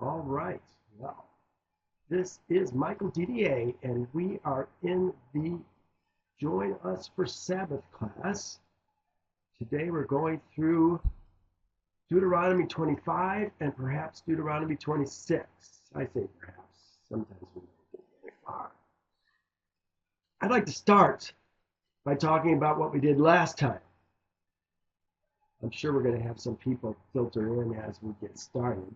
All right. Well, this is Michael Didier, and we are in the Join Us for Sabbath class. Today we're going through Deuteronomy 25 and perhaps Deuteronomy 26. I say perhaps. Sometimes we don't get very far. I'd like to start by talking about what we did last time. I'm sure we're going to have some people filter in as we get started.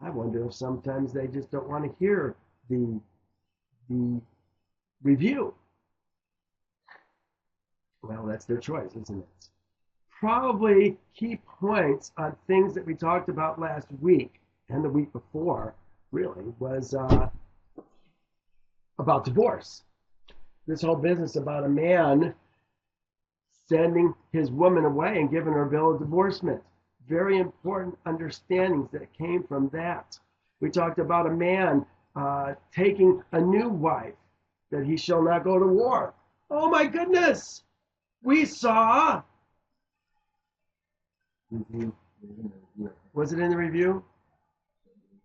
I wonder if sometimes they just don't want to hear the review. Well, that's their choice, isn't it? Probably key points on things that we talked about last week and the week before, really, was about divorce. This whole business about a man sending his woman away and giving her a bill of divorcement. Very important understandings that came from that. We talked about a man taking a new wife, that he shall not go to war. Oh my goodness! We saw. Was it in the review?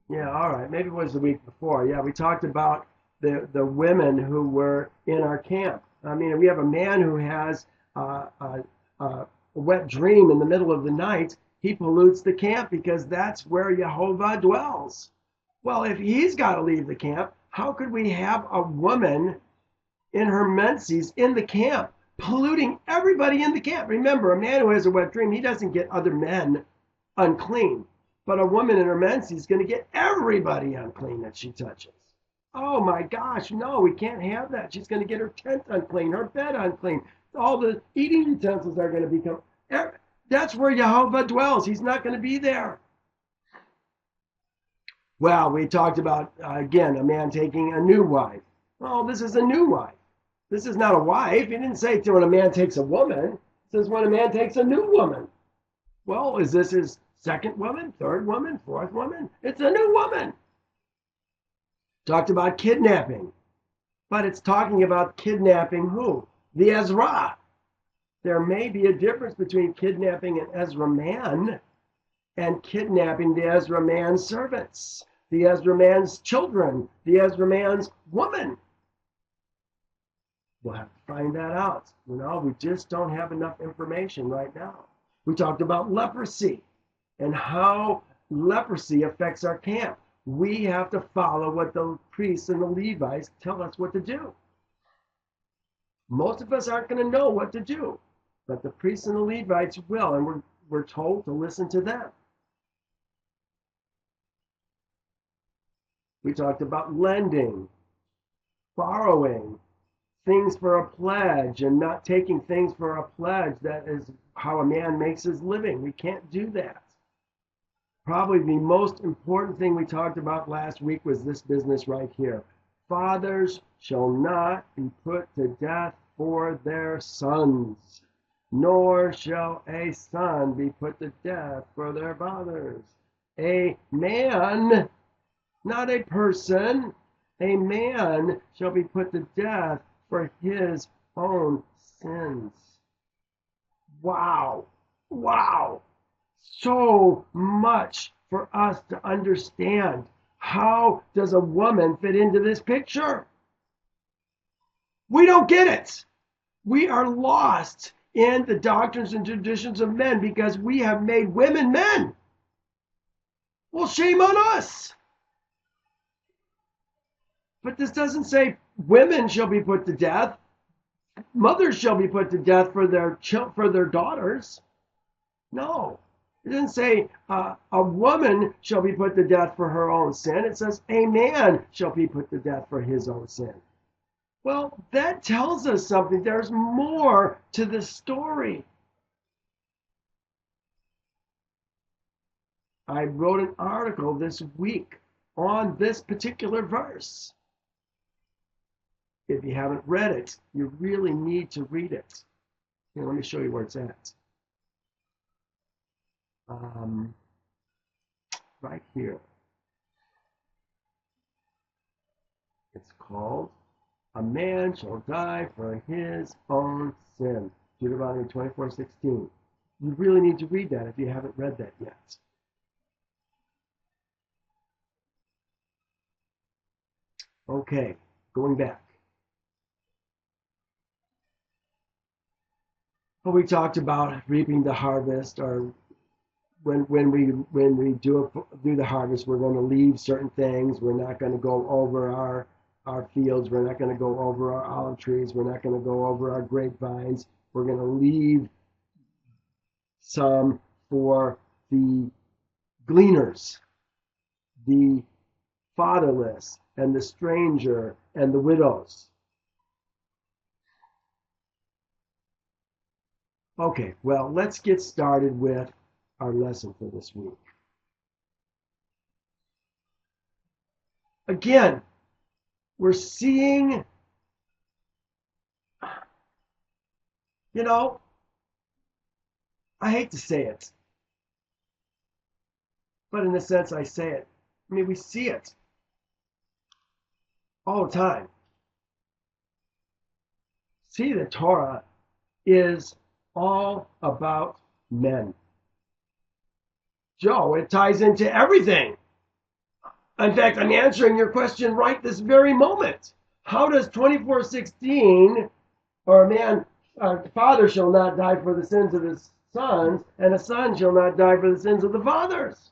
Yeah, all right. Maybe it was the week before. Yeah, we talked about the women who were in our camp. I mean, we have a man who has a wet dream in the middle of the night. He pollutes the camp because that's where Yehovah dwells. Well, if he's got to leave the camp, how could we have a woman in her menses in the camp, polluting everybody in the camp? Remember, a man who has a wet dream, he doesn't get other men unclean. But a woman in her menses is going to get everybody unclean that she touches. Oh my gosh, no, we can't have that. She's going to get her tent unclean, her bed unclean. All the eating utensils are going to become. That's where Yehovah dwells. He's not going to be there. Well, we talked about, again, a man taking a new wife. Oh, this is a new wife. This is not a wife. He didn't say when a man takes a woman. It says when a man takes a new woman. Well, is this his second woman, third woman, fourth woman? It's a new woman. Talked about kidnapping. But it's talking about kidnapping who? The Ezrach. There may be a difference between kidnapping an Ezra man and kidnapping the Ezra man's servants, the Ezra man's children, the Ezra man's woman. We'll have to find that out. You know, we just don't have enough information right now. We talked about leprosy and how leprosy affects our camp. We have to follow what the priests and the Levites tell us what to do. Most of us aren't going to know what to do, but the priests and the Levites will, and we're told to listen to them. We talked about lending, borrowing, things for a pledge, and not taking things for a pledge. That is how a man makes his living. We can't do that. Probably the most important thing we talked about last week was this business right here. Fathers shall not be put to death for their sons, nor shall a son be put to death for their fathers. A man, not a person, a man shall be put to death for his own sins. Wow. Wow. So much for us to understand. How does a woman fit into this picture? We don't get it. We are lost in the doctrines and traditions of men because we have made women men. Well, shame on us. But this doesn't say women shall be put to death. Mothers shall be put to death for their daughters. No. It doesn't say a woman shall be put to death for her own sin. It says a man shall be put to death for his own sin. Well, that tells us something. There's more to the story. I wrote an article this week on this particular verse. If you haven't read it, you really need to read it. Here, let me show you where it's at. Right here. It's called A Man Shall Die for His Own Sin. Deuteronomy 24:16. You really need to read that if you haven't read that yet. Okay, going back. Well, we talked about reaping the harvest, or when we do the harvest, we're going to leave certain things. We're not going to go over our fields. We're not going to go over our olive trees. We're not going to go over our grapevines. We're going to leave some for the gleaners, the fatherless, and the stranger, and the widows. Okay, well, let's get started with our lesson for this week. Again, we're seeing, I hate to say it, but in a sense I say it. I mean, we see it all the time. See, the Torah is all about men. Joe, it ties into everything. In fact, I'm answering your question right this very moment. How does 24:16, or a father shall not die for the sins of his sons, and a son shall not die for the sins of the fathers?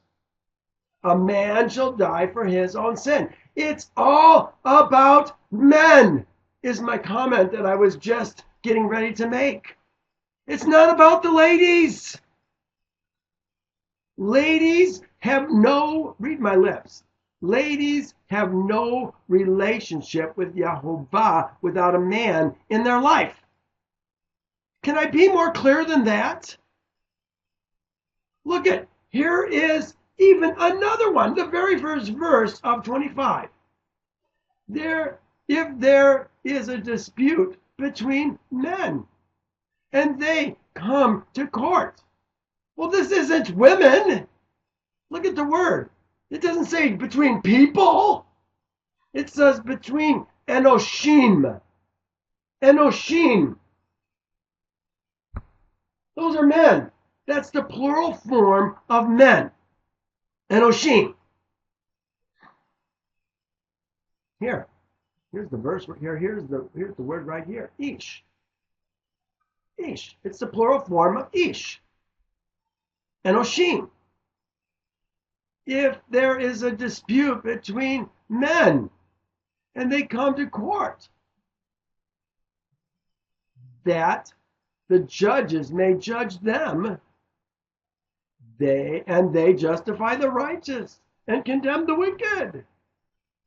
A man shall die for his own sin. It's all about men, is my comment that I was just getting ready to make. It's not about the ladies. Ladies have no, read my lips, ladies have no relationship with Yehovah without a man in their life. Can I be more clear than that? Look at, here is even another one, the very first verse of 25. If there is a dispute between men and they come to court. Well, this isn't women. Look at the word. It doesn't say between people. It says between enoshim. Enoshim. Those are men. That's the plural form of men. Enoshim. Here's the verse right here. Here's the word right here. Ish. Ish. It's the plural form of ish. Enoshim. If there is a dispute between men and they come to court, that the judges may judge them, they justify the righteous and condemn the wicked.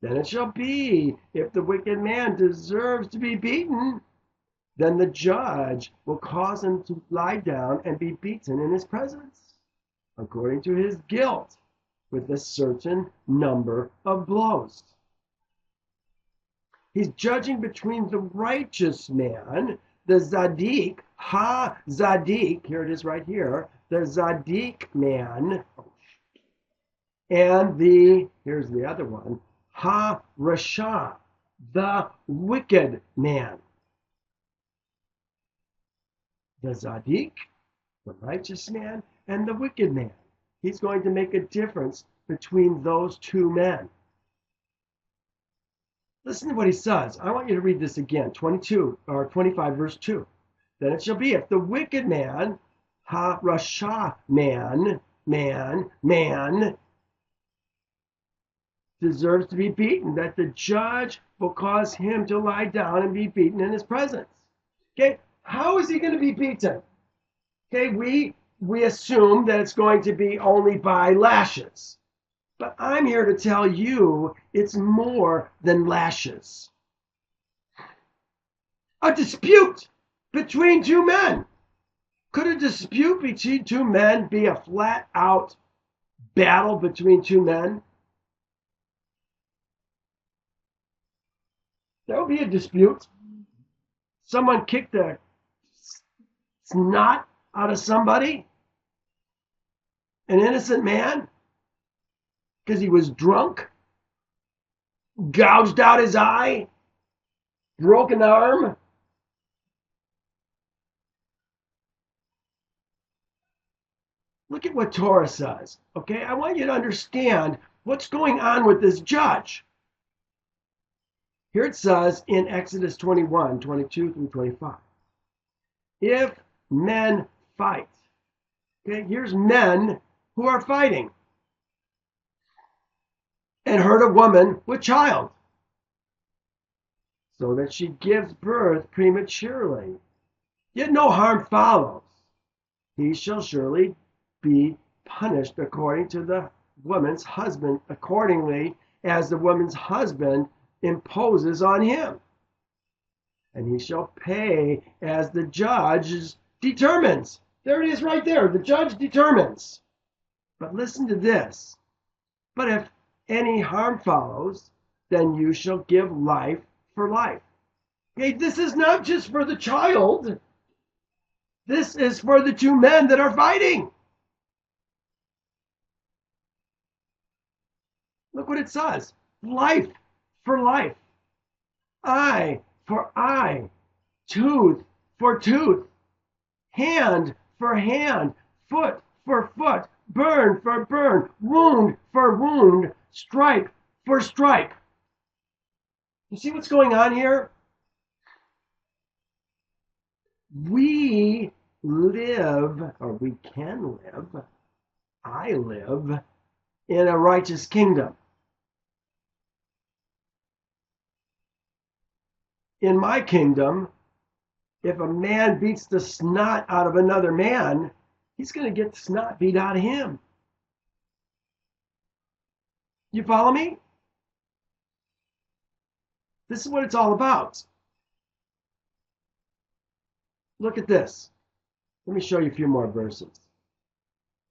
Then it shall be, if the wicked man deserves to be beaten, then the judge will cause him to lie down and be beaten in his presence, according to his guilt, with a certain number of blows. He's judging between the righteous man, the Zadik, Ha-Zadik, here it is right here, the Zadik man, and here's the other one, Ha-Rasha, the wicked man. The Zadik, the righteous man, and the wicked man. He's going to make a difference between those two men. Listen to what he says. I want you to read this again, 25, verse 2. Then it shall be, if the wicked man, Ha-Rasha man, deserves to be beaten, that the judge will cause him to lie down and be beaten in his presence. Okay, how is he going to be beaten? Okay, we assume that it's going to be only by lashes. But I'm here to tell you it's more than lashes. A dispute between two men. Could a dispute between two men be a flat-out battle between two men? There will be a dispute. Someone kicked the snot out of somebody, an innocent man, because he was drunk, gouged out his eye, broken arm. Look at what Torah says, okay? I want you to understand what's going on with this judge. Here it says in Exodus 21, 22 through 25. If men fight, okay, here's men who are fighting, and hurt a woman with child, so that she gives birth prematurely, yet no harm follows, he shall surely be punished according to the woman's husband, accordingly as the woman's husband imposes on him. And he shall pay as the judge determines. There it is right there. The judge determines. But listen to this. But if any harm follows, then you shall give life for life. Okay, this is not just for the child. This is for the two men that are fighting. Look what it says. Life for life. Eye for eye. Tooth for tooth. Hand for hand. Foot for foot. Burn for burn. Wound for wound. Stripe for stripe. You see what's going on here? We live, or we can live, I live in a righteous kingdom. In my kingdom, if a man beats the snot out of another man, he's going to get the snot beat out of him. You follow me? This is what it's all about. Look at this. Let me show you a few more verses.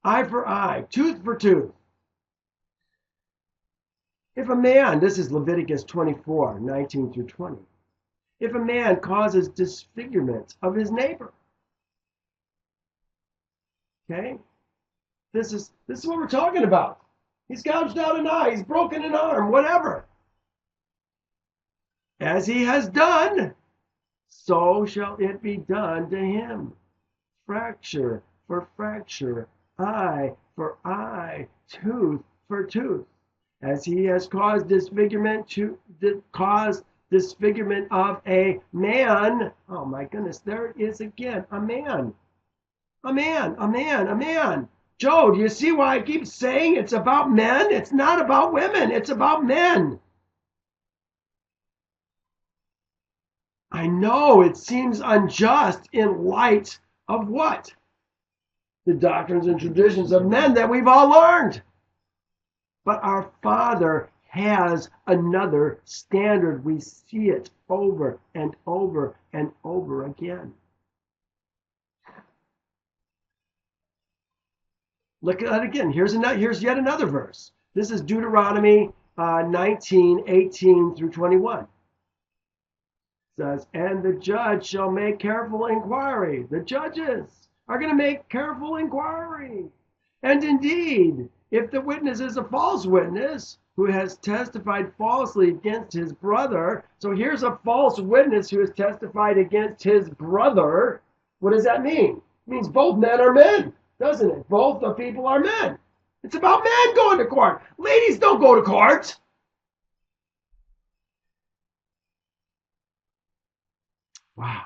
Eye for eye, tooth for tooth. If a man, this is Leviticus 24, 19 through 20. If a man causes disfigurement of his neighbor. Okay? This is what we're talking about. He's gouged out an eye, he's broken an arm, whatever. As he has done, so shall it be done to him. Fracture for fracture, eye for eye, tooth for tooth. As he has caused disfigurement of a man. Oh my goodness, there it is again. A man. A man, a man, a man. Joe, do you see why I keep saying it's about men? It's not about women, it's about men. I know it seems unjust in light of what? The doctrines and traditions of men that we've all learned. But our Father has another standard. We see it over and over and over again. Look at that again. Here's yet another verse. This is Deuteronomy 19, 18 through 21. It says, and the judge shall make careful inquiry. The judges are going to make careful inquiry. And indeed, if the witness is a false witness who has testified falsely against his brother, so here's a false witness who has testified against his brother, what does that mean? It means both men are men, doesn't it? Both the people are men. It's about men going to court. Ladies don't go to court. Wow.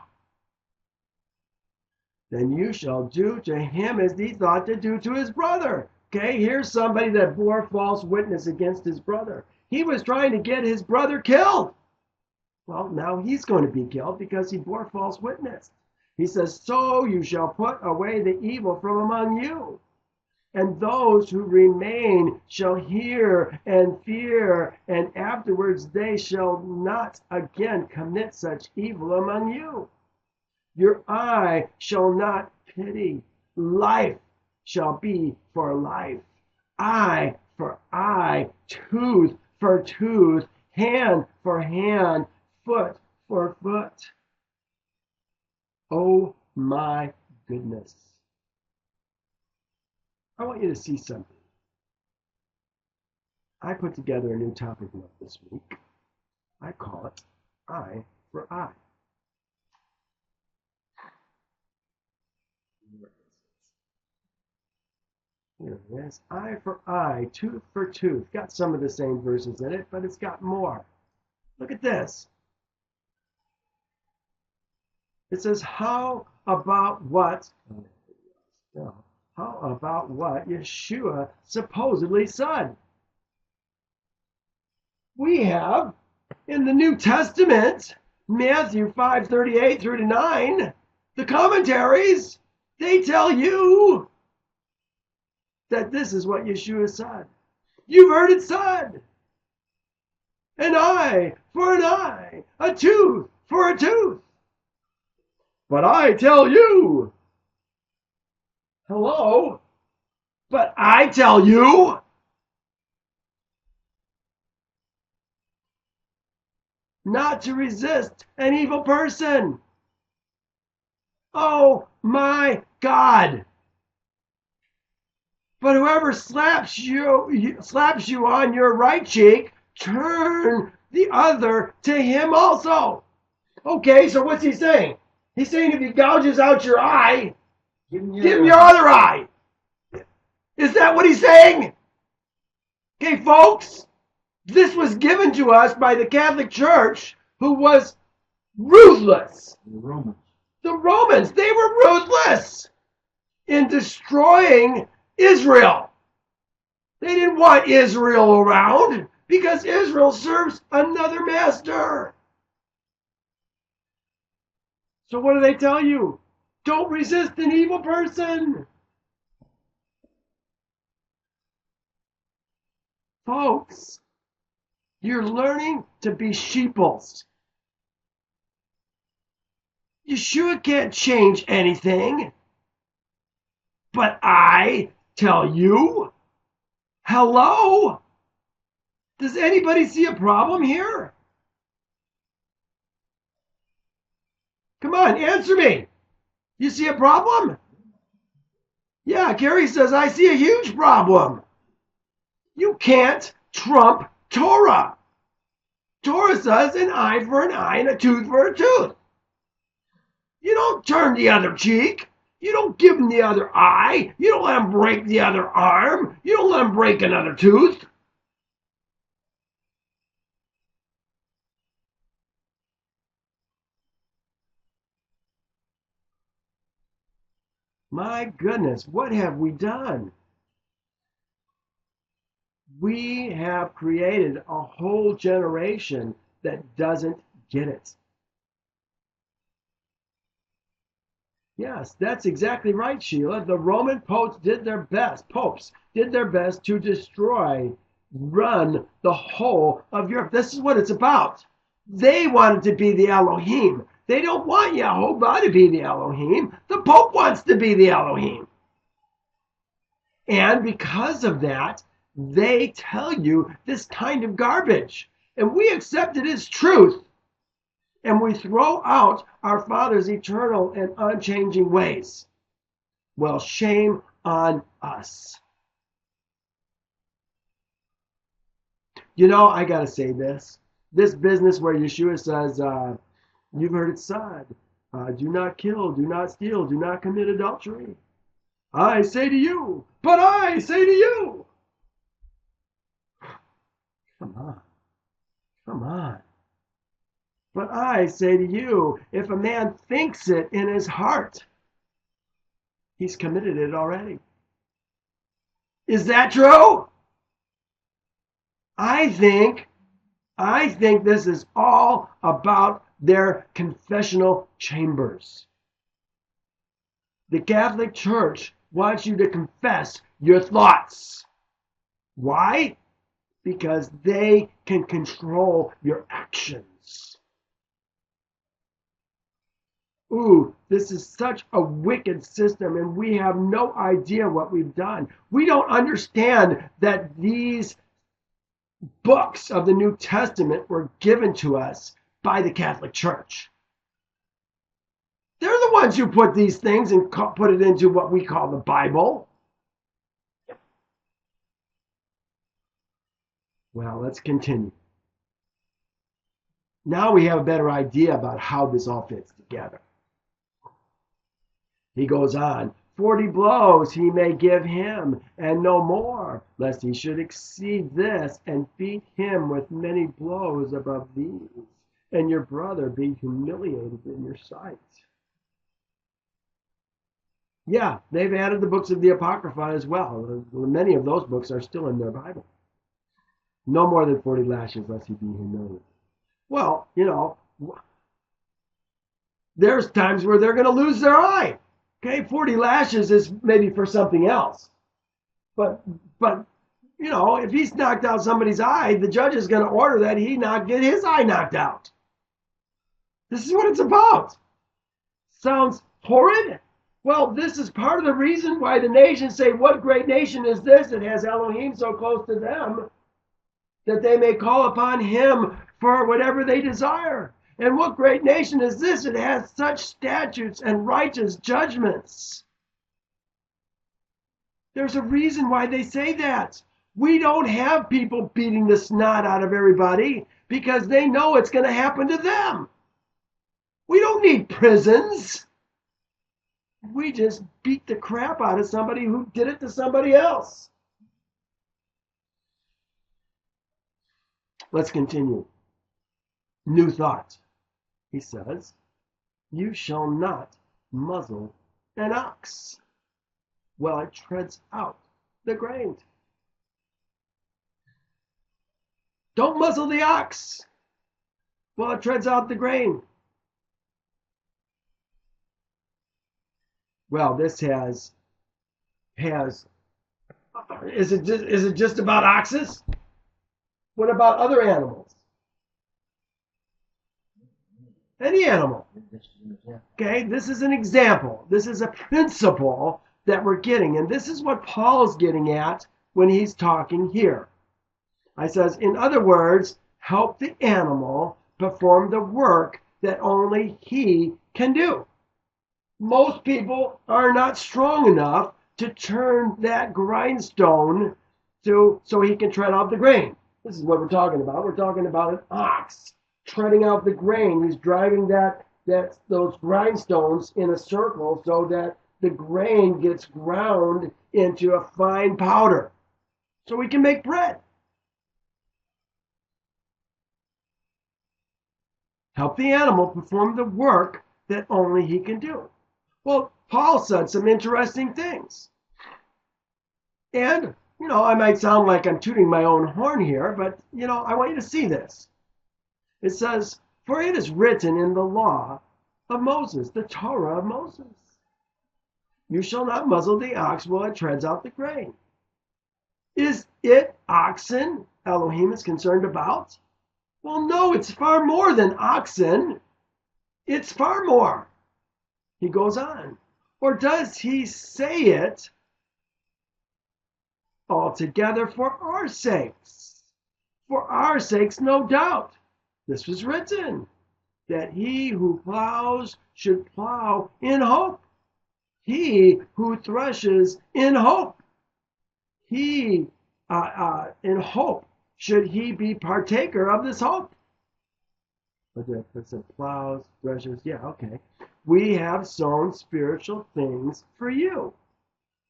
Then you shall do to him as he thought to do to his brother. Okay, here's somebody that bore false witness against his brother. He was trying to get his brother killed. Well, now he's going to be killed because he bore false witness. He says, so you shall put away the evil from among you. And those who remain shall hear and fear, and afterwards they shall not again commit such evil among you. Your eye shall not pity. Life shall be for life. Eye for eye, tooth for tooth, hand for hand, foot for foot. Oh my goodness. I want you to see something. I put together a new topic note this week. I call it Eye for Eye. Here it is. Eye for eye, tooth for tooth. Got some of the same verses in it, but it's got more. Look at this. It says, how about what Yeshua supposedly said? We have in the New Testament, Matthew 5:38 through to 9, the commentaries, they tell you that this is what Yeshua said. You've heard it said, an eye for an eye, a tooth for a tooth. But I tell you, hello, but I tell you, not to resist an evil person. Oh my God. But whoever slaps you on your right cheek, turn the other to him also. Okay, so what's he saying? He's saying if he gouges out your eye, give him your other eye. Is that what he's saying? Okay, folks, this was given to us by the Catholic Church, who was ruthless. The Romans, they were ruthless in destroying Israel. They didn't want Israel around because Israel serves another master. So what do they tell you? Don't resist an evil person. Folks, you're learning to be sheeples. Yeshua can't change anything. But I tell you, hello? Does anybody see a problem here? Come on, answer me. You see a problem? Yeah, Gary says, I see a huge problem. You can't trump Torah. Torah says an eye for an eye and a tooth for a tooth. You don't turn the other cheek. You don't give him the other eye. You don't let him break the other arm. You don't let him break another tooth. My goodness, what have we done? We have created a whole generation that doesn't get it. Yes, that's exactly right, Sheila. The Roman popes did their best to run the whole of Europe. This is what it's about. They wanted to be the Elohim. They don't want Yehovah to be the Elohim. The Pope wants to be the Elohim. And because of that, they tell you this kind of garbage. And we accept it as truth. And we throw out our Father's eternal and unchanging ways. Well, shame on us. You know, I got to say this. This business where Yeshua says, you've heard it said, do not kill, do not steal, do not commit adultery. I say to you, but I say to you. Come on. Come on. But I say to you, if a man thinks it in his heart, he's committed it already. Is that true? I think this is all about their confessional chambers. The Catholic Church wants you to confess your thoughts. Why? Because they can control your actions. Ooh, this is such a wicked system, and we have no idea what we've done. We don't understand that these books of the New Testament were given to us by the Catholic Church. They're the ones who put these things and put it into what we call the Bible. Well, let's continue. Now we have a better idea about how this all fits together. He goes on, 40 blows he may give him, and no more, lest he should exceed this, and beat him with many blows above these, and your brother be humiliated in your sight. Yeah, they've added the books of the Apocrypha as well. Many of those books are still in their Bible. No more than 40 lashes, lest he be humiliated. Well, there's times where they're going to lose their eye. Okay, 40 lashes is maybe for something else. But if he's knocked out somebody's eye, the judge is going to order that he not get his eye knocked out. This is what it's about. Sounds horrid? Well, this is part of the reason why the nations say, what great nation is this that has Elohim so close to them that they may call upon him for whatever they desire? And what great nation is this that has such statutes and righteous judgments? There's a reason why they say that. We don't have people beating the snot out of everybody because they know it's going to happen to them. We don't need prisons. We just beat the crap out of somebody who did it to somebody else. Let's continue. New thought. He says, you shall not muzzle an ox while it treads out the grain. Don't muzzle the ox while it treads out the grain. Well, this is it just about oxes? What about other animals? Any animal. Okay, this is an example. This is a principle that we're getting, and this is what Paul's getting at when he's talking here. I says, in other words, help the animal perform the work that only he can do. Most people are not strong enough to turn that grindstone so he can tread out the grain. This is what we're talking about. We're talking about an ox treading out the grain. He's driving those grindstones in a circle so that the grain gets ground into a fine powder so we can make bread. Help the animal perform the work that only he can do. Well, Paul said some interesting things. And, I might sound like I'm tooting my own horn here, but, I want you to see this. It says, for it is written in the law of Moses, the Torah of Moses, you shall not muzzle the ox while it treads out the grain. Is it oxen Elohim is concerned about? Well, no, it's far more than oxen. It's far more. He goes on. Or does he say it altogether for our sakes? For our sakes, no doubt. This was written, that he who plows should plow in hope. He who threshes in hope. In hope should he be partaker of this hope. But it said plows, threshes, yeah, okay. We have sown spiritual things for you.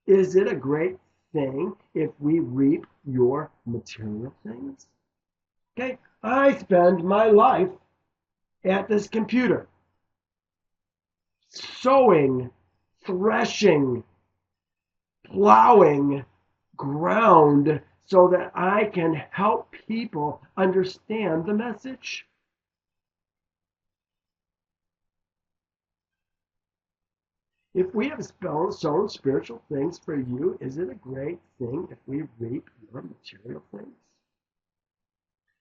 Is it a great thing if we reap your material things? Okay, I spend my life at this computer, sowing, threshing, plowing ground so that I can help people understand the message. If we have sown spiritual things for you, is it a great thing if we reap your material things?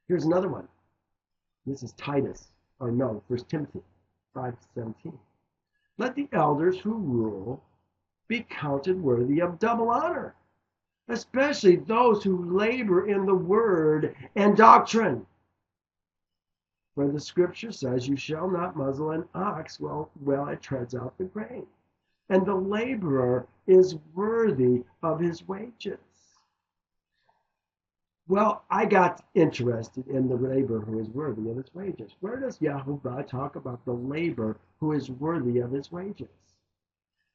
Here's another one. This is Titus, or no, 1 Timothy 5:17. Let the elders who rule be counted worthy of double honor, especially those who labor in the word and doctrine. For the scripture says, you shall not muzzle an ox while it treads out the grain. And the laborer is worthy of his wages. Well, I got interested in the laborer who is worthy of his wages. Where does Yehovah talk about the laborer who is worthy of his wages?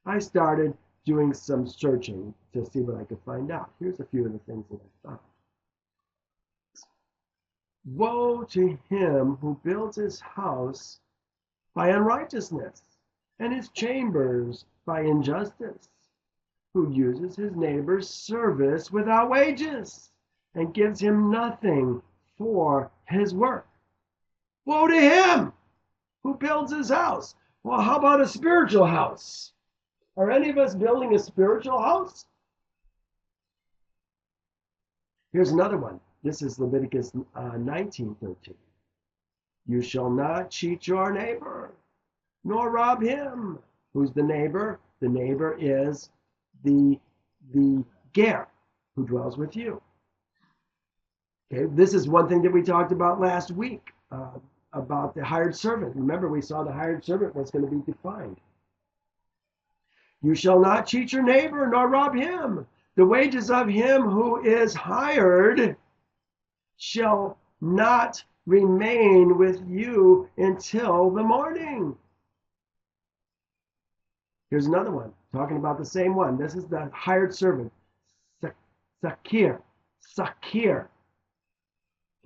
I started doing some searching to see what I could find out. Here's a few of the things that I found. Woe to him who builds his house by unrighteousness, and his chambers by injustice, who uses his neighbor's service without wages, and gives him nothing for his work. Woe to him who builds his house. Well, how about a spiritual house? Are any of us building a spiritual house? Here's another one. This is Leviticus 19:13. You shall not cheat your neighbor, nor rob him. Who's the neighbor? The neighbor is the ger who dwells with you. Okay, this is one thing that we talked about last week about the hired servant. Remember, we saw the hired servant was going to be defined. You shall not cheat your neighbor, nor rob him. The wages of him who is hired shall not remain with you until the morning. Here's another one, talking about the same one. This is the hired servant, Sakir.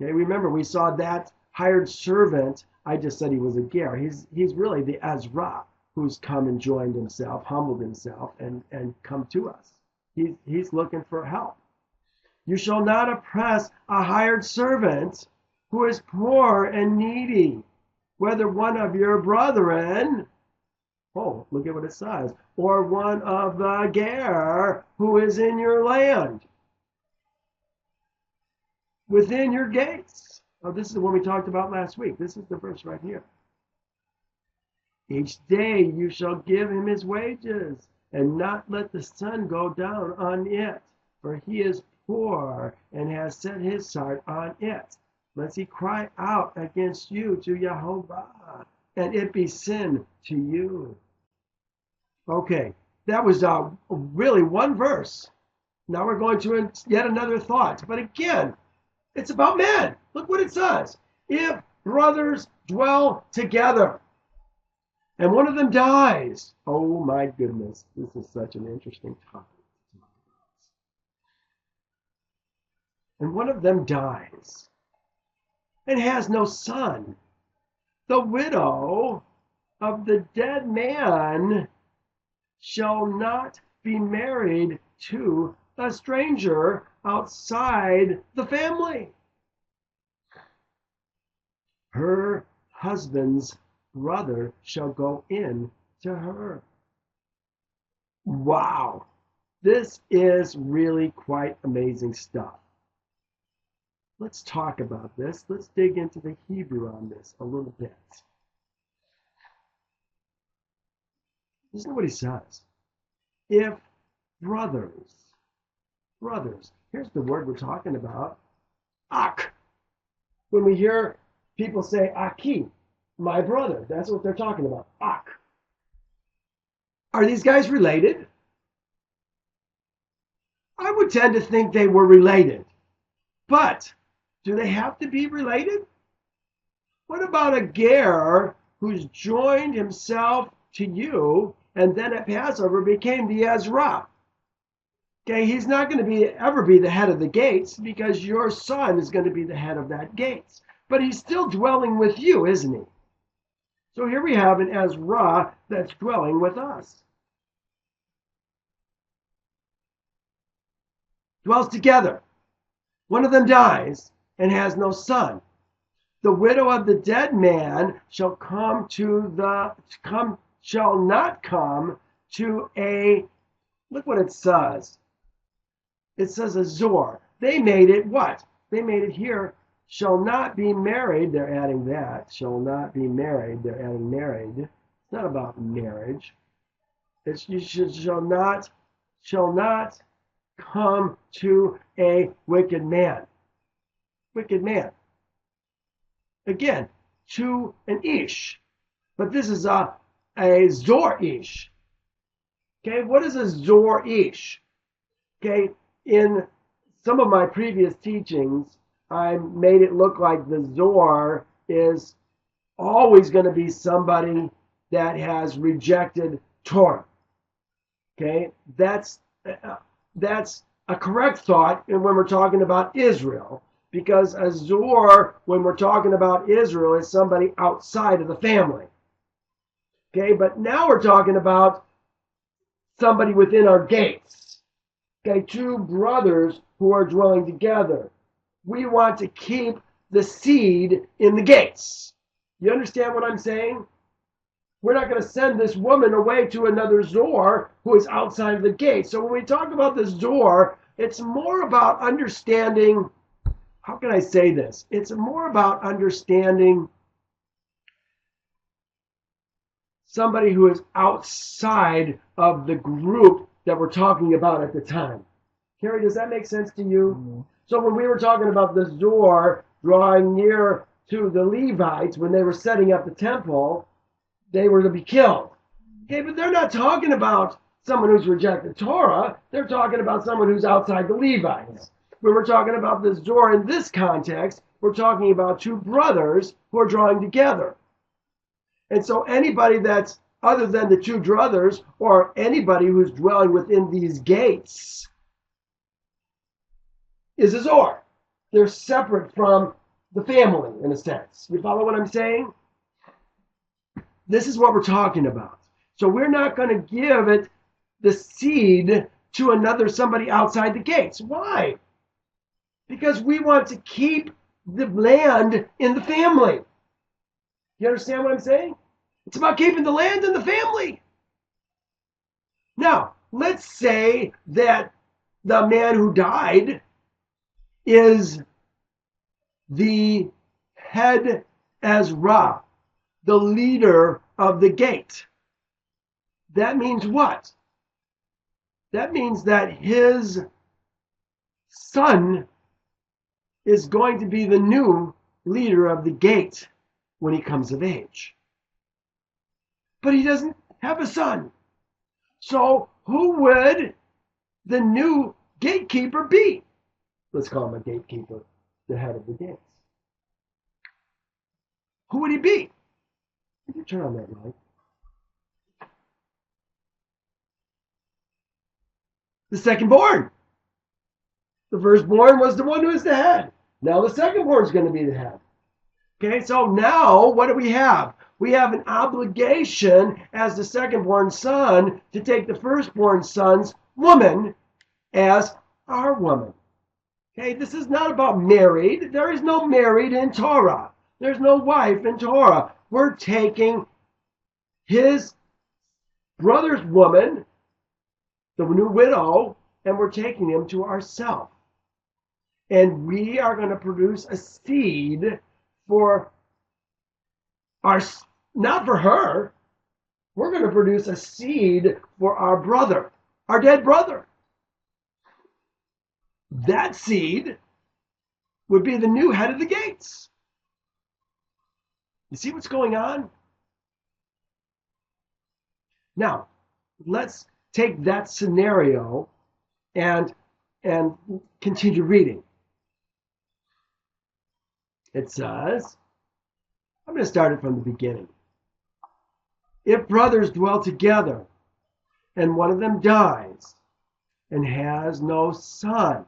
Okay, remember we saw that hired servant. I just said he was a ger. He's really the Ezrach who's come and joined himself, humbled himself, and come to us. He's looking for help. You shall not oppress a hired servant who is poor and needy, whether one of your brethren, oh, look at what it says, or one of the ger who is in your land, within your gates. Oh, this is the one we talked about last week. This is the verse right here. Each day you shall give him his wages, and not let the sun go down on it, for he is poor and has set his heart on it, lest he cry out against you to Yehovah, and it be sin to you. Okay, that was really one verse. Now we're going to yet another thought. But again, it's about men. Look what it says. If brothers dwell together, and one of them dies. Oh my goodness, this is such an interesting topic. And one of them dies and has no son. The widow of the dead man shall not be married to a stranger outside the family. Her husband's brother shall go in to her. Wow, this is really quite amazing stuff. Let's talk about this. Let's dig into the Hebrew on this a little bit. Listen to what he says. If brothers, here's the word we're talking about, ak. When we hear people say aki, my brother, that's what they're talking about, ak. Are these guys related? I would tend to think they were related, but do they have to be related? What about a ger who's joined himself to you and then at Passover became the Ezrach? Okay, he's not going to ever be the head of the gates because your son is going to be the head of that gates. But he's still dwelling with you, isn't he? So here we have an Ezrach that's dwelling with us. Dwells together. One of them dies and has no son. The widow of the dead man shall not come to a, look what it says. It says a zor. They made it what? They made it here, shall not be married. They're adding that. Shall not be married. They're adding married. It's not about marriage. It's shall not come to a wicked man. Wicked man. Again, to an ish. But this is a zor ish. Okay, what is a zor ish? Okay, in some of my previous teachings, I made it look like the zor is always going to be somebody that has rejected Torah. Okay, that's a correct thought when we're talking about Israel, because a Zor, when we're talking about Israel, is somebody outside of the family. Okay, but now we're talking about somebody within our gates. Okay, two brothers who are dwelling together. We want to keep the seed in the gates. You understand what I'm saying? We're not going to send this woman away to another Zor who is outside of the gate. So when we talk about the Zor, it's more about understanding, how can I say this? It's more about understanding somebody who is outside of the group that we're talking about at the time. Carrie, does that make sense to you? Mm-hmm. So when we were talking about the Zor drawing near to the Levites when they were setting up the temple, they were to be killed. Okay, but they're not talking about someone who's rejected Torah. They're talking about someone who's outside the Levites. When we're talking about the Zor in this context, we're talking about two brothers who are drawing together. And so anybody that's other than the two brothers or anybody who's dwelling within these gates is a Zor. They're separate from the family in a sense. You follow what I'm saying? This is what we're talking about. So we're not going to give it the seed to somebody outside the gates. Why? Because we want to keep the land in the family. You understand what I'm saying? It's about keeping the land in the family. Now, let's say that the man who died is the head Ezrach, the leader of the gate. That means what? That means that his son is going to be the new leader of the gate when he comes of age. But he doesn't have a son. So who would the new gatekeeper be? Let's call him a gatekeeper, the head of the gates. Who would he be? Did you turn on that light? The second-born. The firstborn was the one who is the head. Now the second-born is going to be the head. Okay, so now what do we have? We have an obligation as the second-born son to take the firstborn son's woman as our woman. Okay, this is not about married. There is no married in Torah. There's no wife in Torah. We're taking his brother's woman, the new widow, and we're taking him to ourselves. And we are going to produce a seed for not for her. We're going to produce a seed for our brother, our dead brother. That seed would be the new head of the gates. You see what's going on? Now, let's take that scenario and continue reading. It says, I'm going to start it from the beginning. If brothers dwell together and one of them dies and has no son,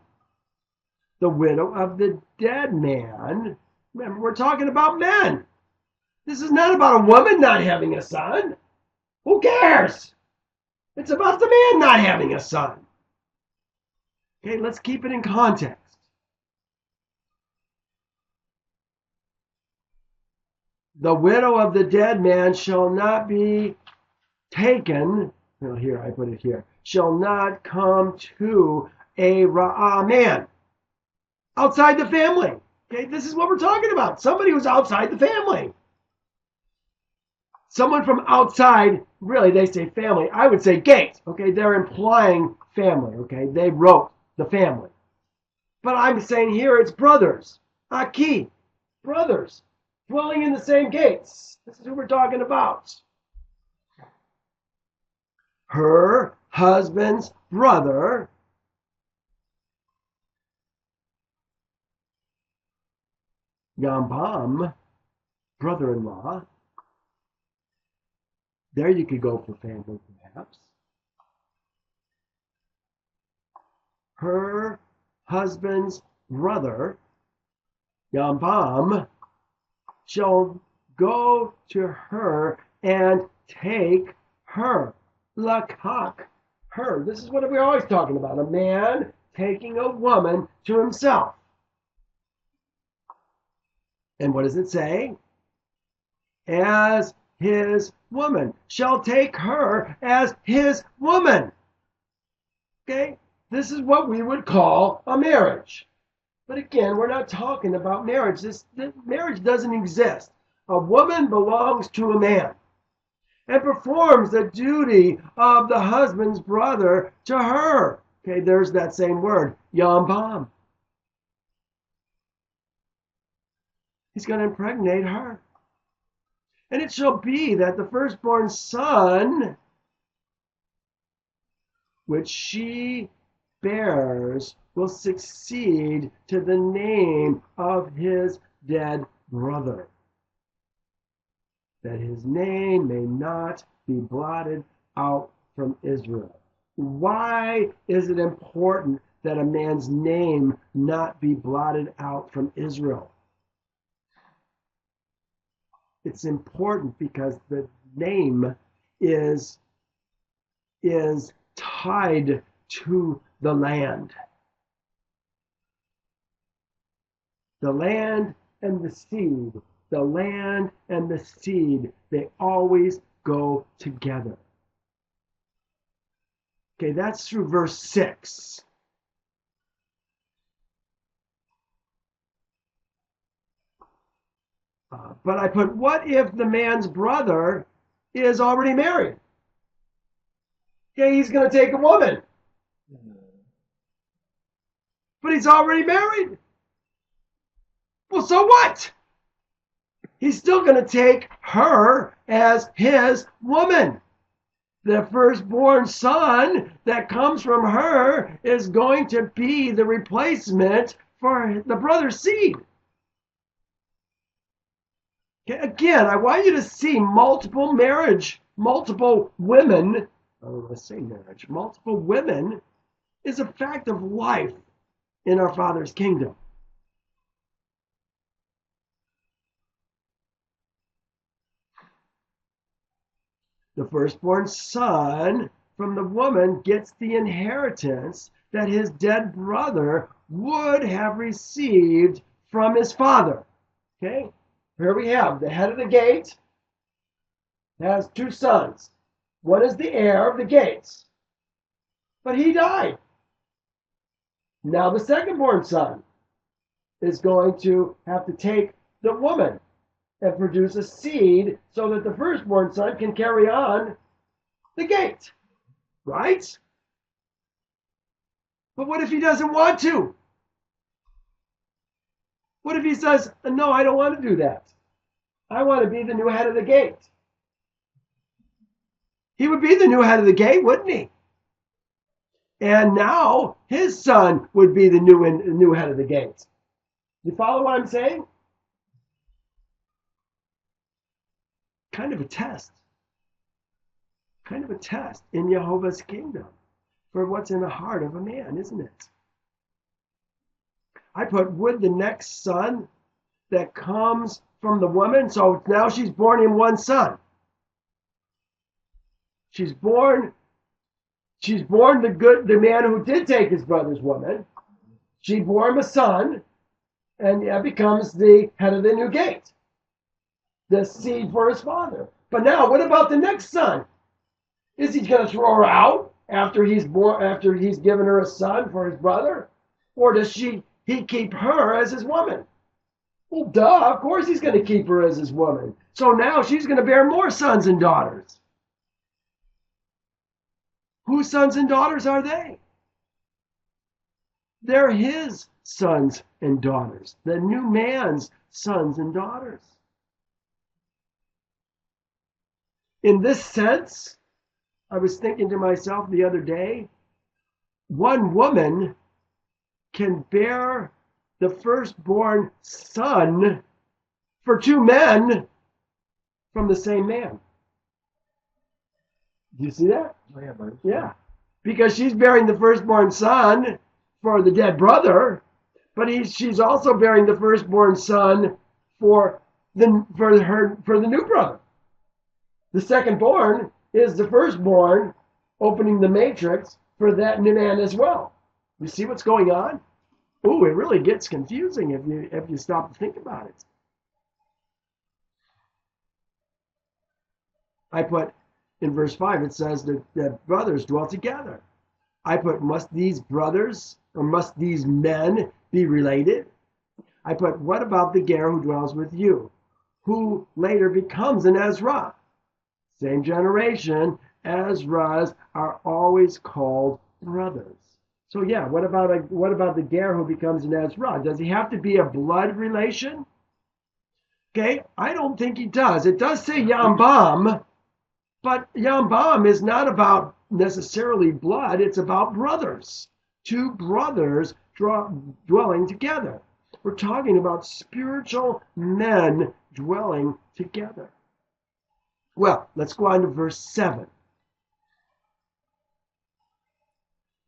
the widow of the dead man, remember we're talking about men. This is not about a woman not having a son. Who cares? It's about the man not having a son. Okay, let's keep it in context. The widow of the dead man shall not be taken, well, here, I put it here, shall not come to a Ra'ah man outside the family. Okay, this is what we're talking about. Somebody who's outside the family. Someone from outside, really, they say family. I would say gate. Okay, they're implying family. Okay, they wrote the family. But I'm saying here it's brothers. Aki, brothers, dwelling in the same gates. This is who we're talking about. Her husband's brother, Yambam, brother-in-law. There you could go for family, perhaps. her husband's brother, Yambam, shall go to her and take her. Lakak, her. This is what we're always talking about. A man taking a woman to himself. And what does it say? As his woman. Shall take her as his woman. Okay? This is what we would call a marriage. But again, we're not talking about marriage. This marriage doesn't exist. A woman belongs to a man and performs the duty of the husband's brother to her. Okay, there's that same word, Yambam. He's going to impregnate her. And it shall be that the firstborn son, which she bears, will succeed to the name of his dead brother, that his name may not be blotted out from Israel. Why is it important that a man's name not be blotted out from Israel? It's important because the name is tied to the land. The land and the seed. The land and the seed, they always go together. Okay, that's through verse 6. But I put, what if the man's brother is already married? Okay, he's going to take a woman. But he's already married. Well, so what? He's still going to take her as his woman. The firstborn son that comes from her is going to be the replacement for the brother's seed. Okay, again, I want you to see multiple marriage, multiple women, I don't want to say marriage, multiple women is a fact of life in our Father's kingdom. The firstborn son from the woman gets the inheritance that his dead brother would have received from his father. Okay? Here we have the head of the gate has two sons. One is the heir of the gates, but he died. Now the second-born son is going to have to take the woman and produce a seed so that the firstborn son can carry on the gate. Right? But what if he doesn't want to? What if he says, no, I don't want to do that. I want to be the new head of the gate. He would be the new head of the gate, wouldn't he? And now his son would be the new head of the gate. You follow what I'm saying? Kind of a test. Kind of a test in Yehovah's kingdom for what's in the heart of a man, isn't it? I put, would the next son that comes from the woman, so now she's born him one son. She's born the man who did take his brother's woman. She bore him a son, and that becomes the head of the new gate. The seed for his father. But now, what about the next son? Is he going to throw her out after he's given her a son for his brother? Or does he keep her as his woman? Well, duh, of course he's going to keep her as his woman. So now she's going to bear more sons and daughters. Whose sons and daughters are they? They're his sons and daughters, the new man's sons and daughters. In this sense, I was thinking to myself the other day, one woman can bear the firstborn son for two men from the same man. Do you see that? Oh, yeah, buddy. Yeah. Because she's bearing the firstborn son for the dead brother, but she's also bearing the firstborn son for the new brother. The secondborn is the firstborn opening the matrix for that new man as well. You see what's going on? Ooh, it really gets confusing if you stop to think about it. I put in verse 5, it says that brothers dwell together. I put, must these brothers or must these men be related? I put, what about the Ger who dwells with you, who later becomes an Ezrach? Same generation, Ezras are always called brothers. So yeah, what about the Ger who becomes an Ezrach? Does he have to be a blood relation? Okay, I don't think he does. It does say Yambam, but Yambam is not about necessarily blood. It's about brothers. Two brothers dwelling together. We're talking about spiritual men dwelling together. Well, let's go on to verse 7.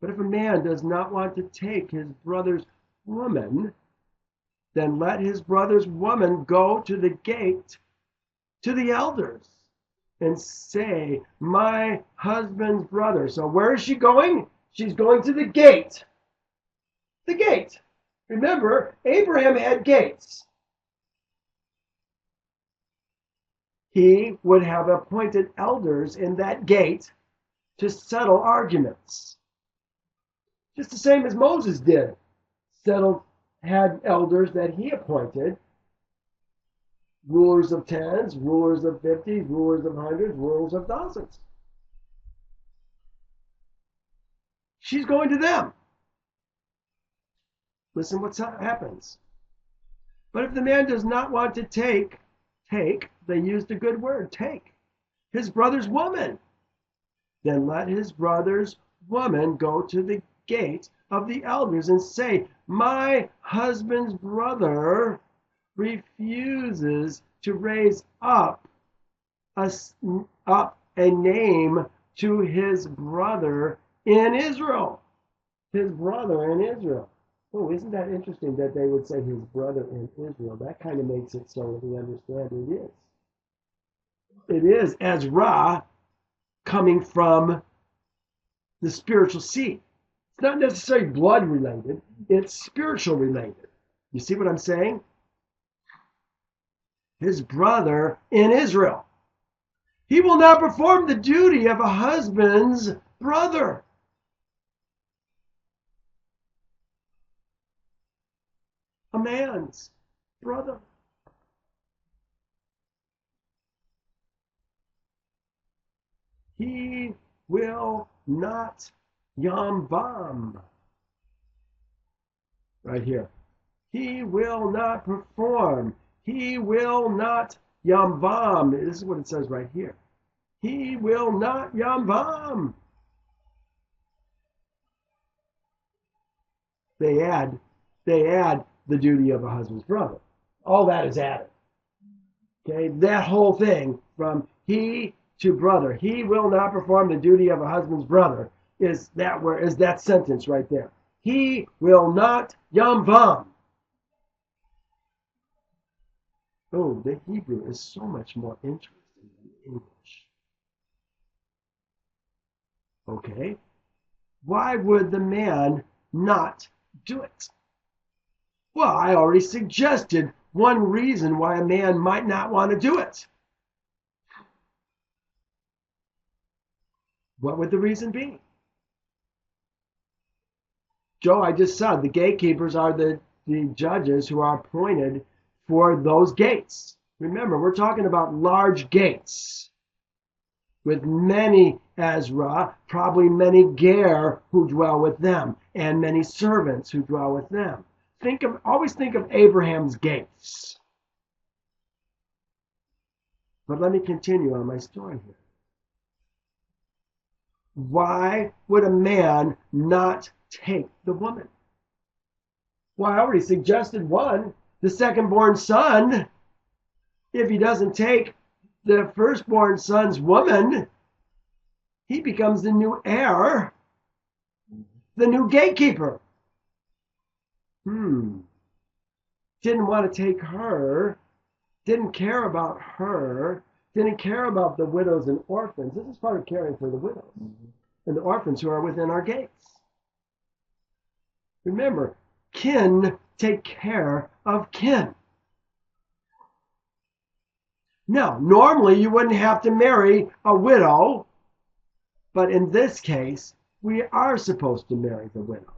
But if a man does not want to take his brother's woman, then let his brother's woman go to the gate to the elders and say, my husband's brother. So where is she going? She's going to the gate. The gate. Remember, Abraham had gates. He would have appointed elders in that gate to settle arguments. Just the same as Moses did. Had elders that he appointed. Rulers of tens, rulers of 50s, rulers of hundreds, rulers of thousands. She's going to them. Listen what happens. But if the man does not want to take, they used a good word, take, his brother's woman, then let his brother's woman go to the gate of the elders and say, my husband's brother refuses to raise up a name to his brother in Israel. His brother in Israel. Oh, isn't that interesting that they would say his brother in Israel? That kind of makes it so that we understand it is. It is Ezra coming from the spiritual seed. It's not necessarily blood related, it's spiritual related. You see what I'm saying? His brother in Israel. He will not perform the duty of a husband's brother. A man's brother. He will not Yambam. Right here. He will not perform. He will not Yambam. This is what it says right here. He will not Yambam. They add the duty of a husband's brother. All that is added. Okay, that whole thing from he to brother. He will not perform the duty of a husband's brother. Is that sentence right there? He will not Yamvam. Oh, the Hebrew is so much more interesting than English. Okay, why would the man not do it? Well, I already suggested one reason why a man might not want to do it. What would the reason be? Joe, I just said the gatekeepers are the judges who are appointed for those gates. Remember, we're talking about large gates with many Ezra, probably many Ger who dwell with them, and many servants who dwell with them. Always think of Abraham's gates. But let me continue on my story here. Why would a man not take the woman? Well, I already suggested one, the second-born son. If he doesn't take the firstborn son's woman, he becomes the new heir, the new gatekeeper. Didn't want to take her, didn't care about her, didn't care about the widows and orphans. This is part of caring for the widows and the orphans who are within our gates. Remember, kin take care of kin. Now, normally you wouldn't have to marry a widow, but in this case, we are supposed to marry the widow.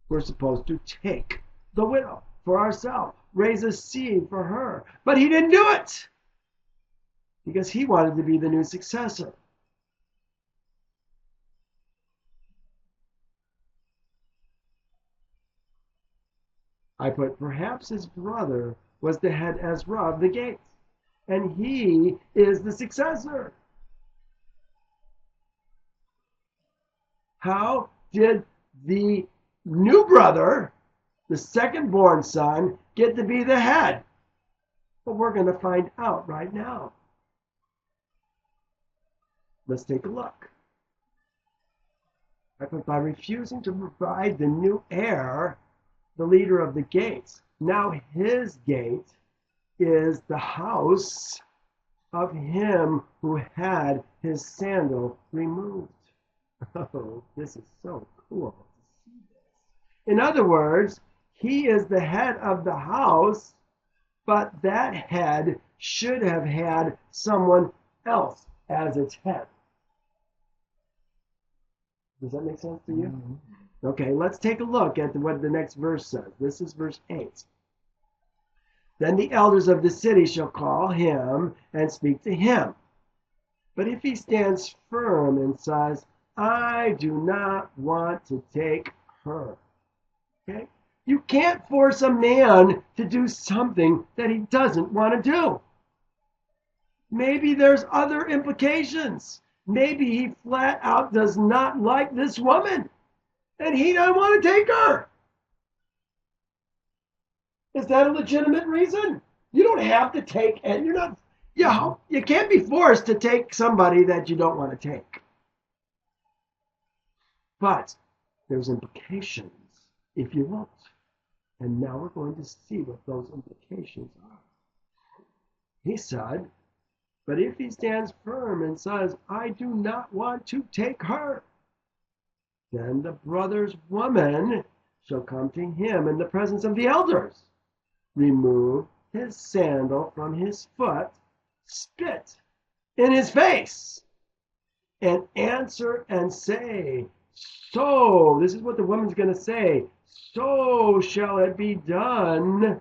We're supposed to take the widow for ourselves, raise a seed for her. But he didn't do it because he wanted to be the new successor. I put, perhaps his brother was the head Ezrach of the gates, and he is the successor. How did the new brother, the second-born son, get to be the head? Well, we're going to find out right now. Let's take a look. I put, by refusing to provide the new heir, the leader of the gates. Now his gate is the house of him who had his sandal removed. Oh, this is so cool to see this. In other words, he is the head of the house, but that head should have had someone else as its head. Does that make sense to you? Mm-hmm. Okay, let's take a look at what the next verse says. This is verse 8. Then the elders of the city shall call him and speak to him. But if he stands firm and says, I do not want to take her. Okay? You can't force a man to do something that he doesn't want to do. Maybe there's other implications. Maybe he flat out does not like this woman, and he doesn't want to take her. Is that a legitimate reason? You don't have to take, and you're not, you can't be forced to take somebody that you don't want to take. But there's implications if you won't. And now we're going to see what those implications are. He said, but if he stands firm and says, I do not want to take her, then the brother's woman shall come to him in the presence of the elders, remove his sandal from his foot, spit in his face, and answer and say, so, this is what the woman's going to say, so shall it be done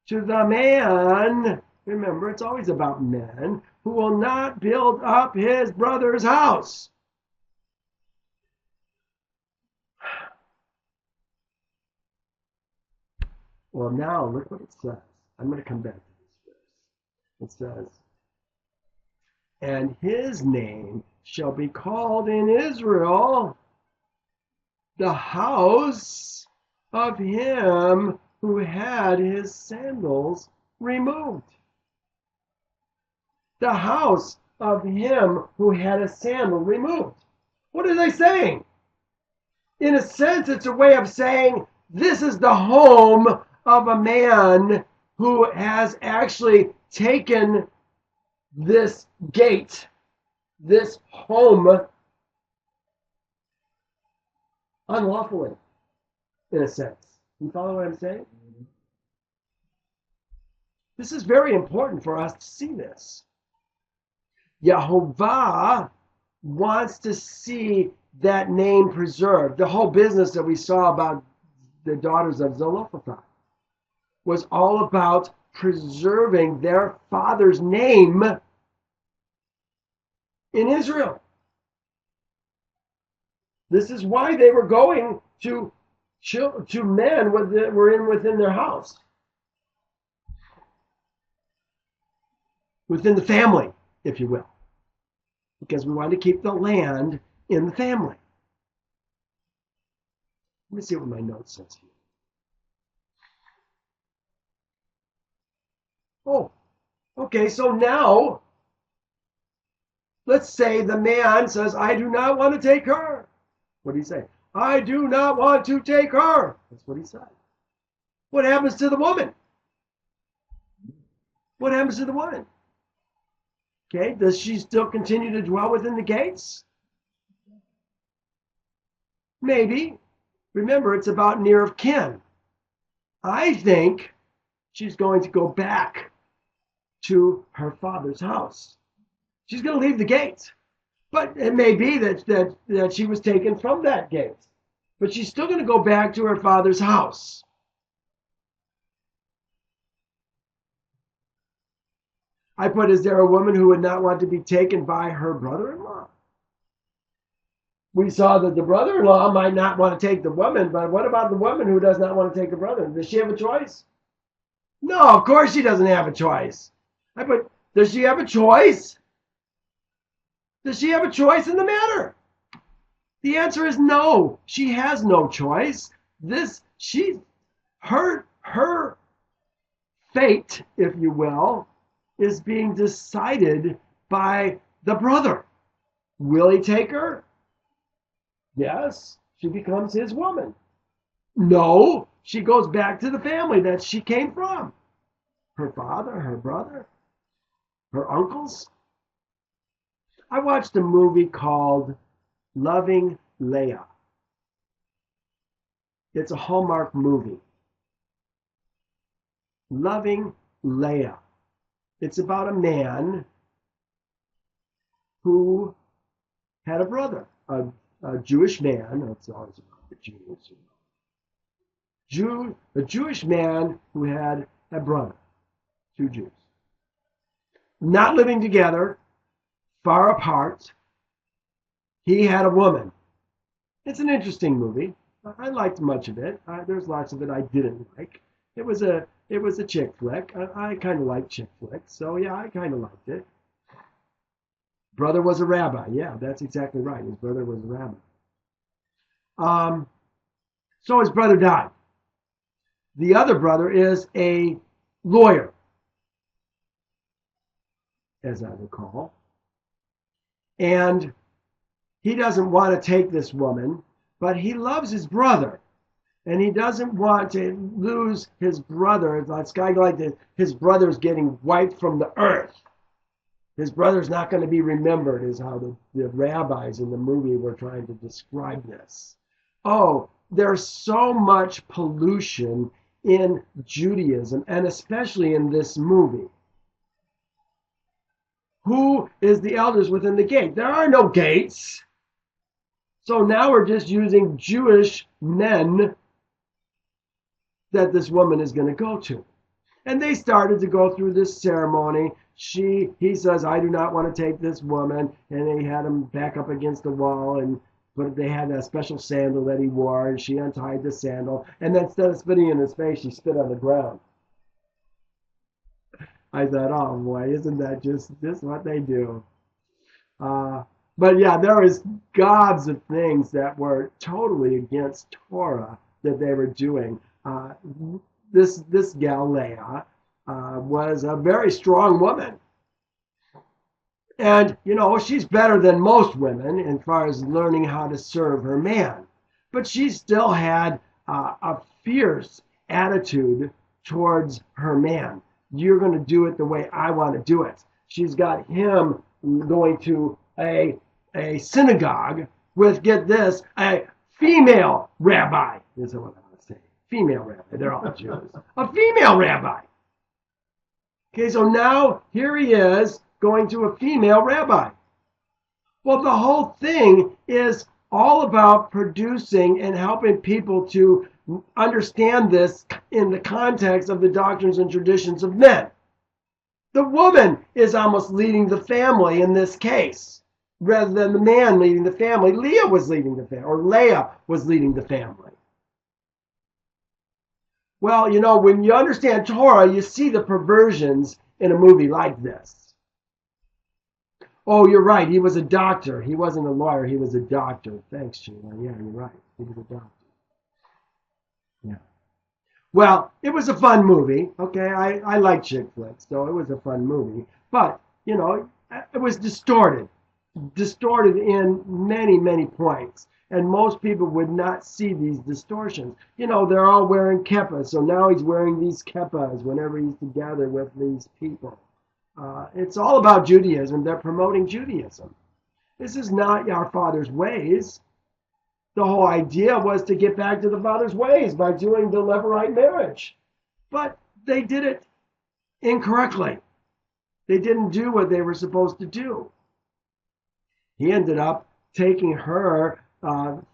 to the man, remember it's always about men, who will not build up his brother's house. Well, now look what it says. I'm going to come back to this verse. It says, and his name shall be called in Israel the house of him who had his sandals removed. The house of him who had a sandal removed. What are they saying? In a sense, it's a way of saying this is the home of a man who has actually taken this gate, this home, unlawfully, in a sense. You follow what I'm saying? Mm-hmm. This is very important for us to see this. Yehovah wants to see that name preserved. The whole business that we saw about the daughters of Zelophehad was all about preserving their father's name in Israel. This is why they were going to men that were within their house, within the family, if you will, because we wanted to keep the land in the family. Let me see what my note says here. Oh, okay, so now, let's say the man says, I do not want to take her. What did he say? I do not want to take her. That's what he said. What happens to the woman? What happens to the woman? Okay, does she still continue to dwell within the gates? Maybe. Remember, it's about near of kin. I think she's going to go back to her father's house. She's going to leave the gate. But it may be that she was taken from that gate. But she's still going to go back to her father's house. I put, is there a woman who would not want to be taken by her brother-in-law? We saw that the brother-in-law might not want to take the woman, but what about the woman who does not want to take the brother? Does she have a choice? No, of course she doesn't have a choice. I put, does she have a choice? Does she have a choice in the matter? The answer is no. She has no choice. Her fate, if you will, is being decided by the brother. Will he take her? Yes, she becomes his woman. No, she goes back to the family that she came from. Her father, her brother, her uncles. I watched a movie called Loving Leah. It's a Hallmark movie. Loving Leah. It's about a man who had a brother, a Jewish man. It's always about the Jews. A Jewish man who had a brother, two Jews. Not living together, far apart. He had a woman. It's an interesting movie. I liked much of it. There's lots of it I didn't like. It was a chick flick. I kind of like chick flicks, so yeah, I kind of liked it. Brother was a rabbi. Yeah, that's exactly right. His brother was a rabbi. So his brother died. The other brother is a lawyer, as I recall. And he doesn't want to take this woman, but he loves his brother. And he doesn't want to lose his brother. It's kind of like his brother's getting wiped from the earth. His brother's not going to be remembered, is how the rabbis in the movie were trying to describe this. Oh, there's so much pollution in Judaism, and especially in this movie. Who is the elders within the gate? There are no gates. So now we're just using Jewish men that this woman is going to go to. And they started to go through this ceremony. He says, I do not want to take this woman. And they had him back up against the wall, but they had that special sandal that he wore, and she untied the sandal. And then instead of spitting in his face, she spit on the ground. I thought, oh boy, isn't that just what they do? But yeah, there was gobs of things that were totally against Torah that they were doing. This gal, Leah, was a very strong woman. And, she's better than most women as far as learning how to serve her man. But she still had a fierce attitude towards her man. You're going to do it the way I want to do it. She's got him going to a synagogue with, get this, a female rabbi. Is what I want to say. Female rabbi. They're all Jews. A female rabbi. Okay, so now here he is going to a female rabbi. Well, the whole thing is all about producing and helping people to understand this in the context of the doctrines and traditions of men. The woman is almost leading the family in this case, rather than the man leading the family. Leah was leading the family, or Leah was leading the family. Well, when you understand Torah, you see the perversions in a movie like this. Oh, you're right. He was a doctor. He wasn't a lawyer. He was a doctor. Thanks, Sheila. Yeah, you're right. He was a doctor. Yeah. Well, it was a fun movie. Okay, I like chick flicks, so it was a fun movie. But, it was distorted in many, many points. And most people would not see these distortions. They're all wearing keppas, so now he's wearing these keppas whenever he's together with these people. It's all about Judaism. They're promoting Judaism. This is not our Father's ways. The whole idea was to get back to the Father's ways by doing the Levirate marriage. But they did it incorrectly. They didn't do what they were supposed to do. He ended up taking her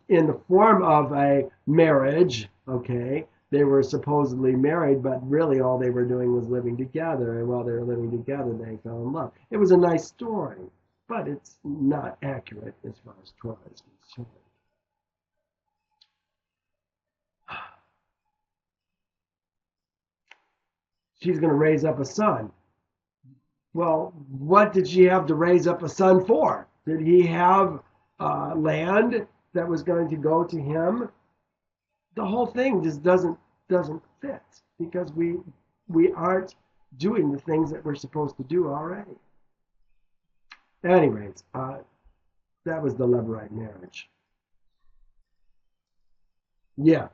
in the form of a marriage, okay? They were supposedly married, but really all they were doing was living together. And while they were living together, they fell in love. It was a nice story, but it's not accurate as far as Torah is concerned. She's going to raise up a son. Well, what did she have to raise up a son for? Did he have land that was going to go to him? The whole thing just doesn't fit because we aren't doing the things that we're supposed to do already. Anyways, that was the Levirate marriage. Yeah,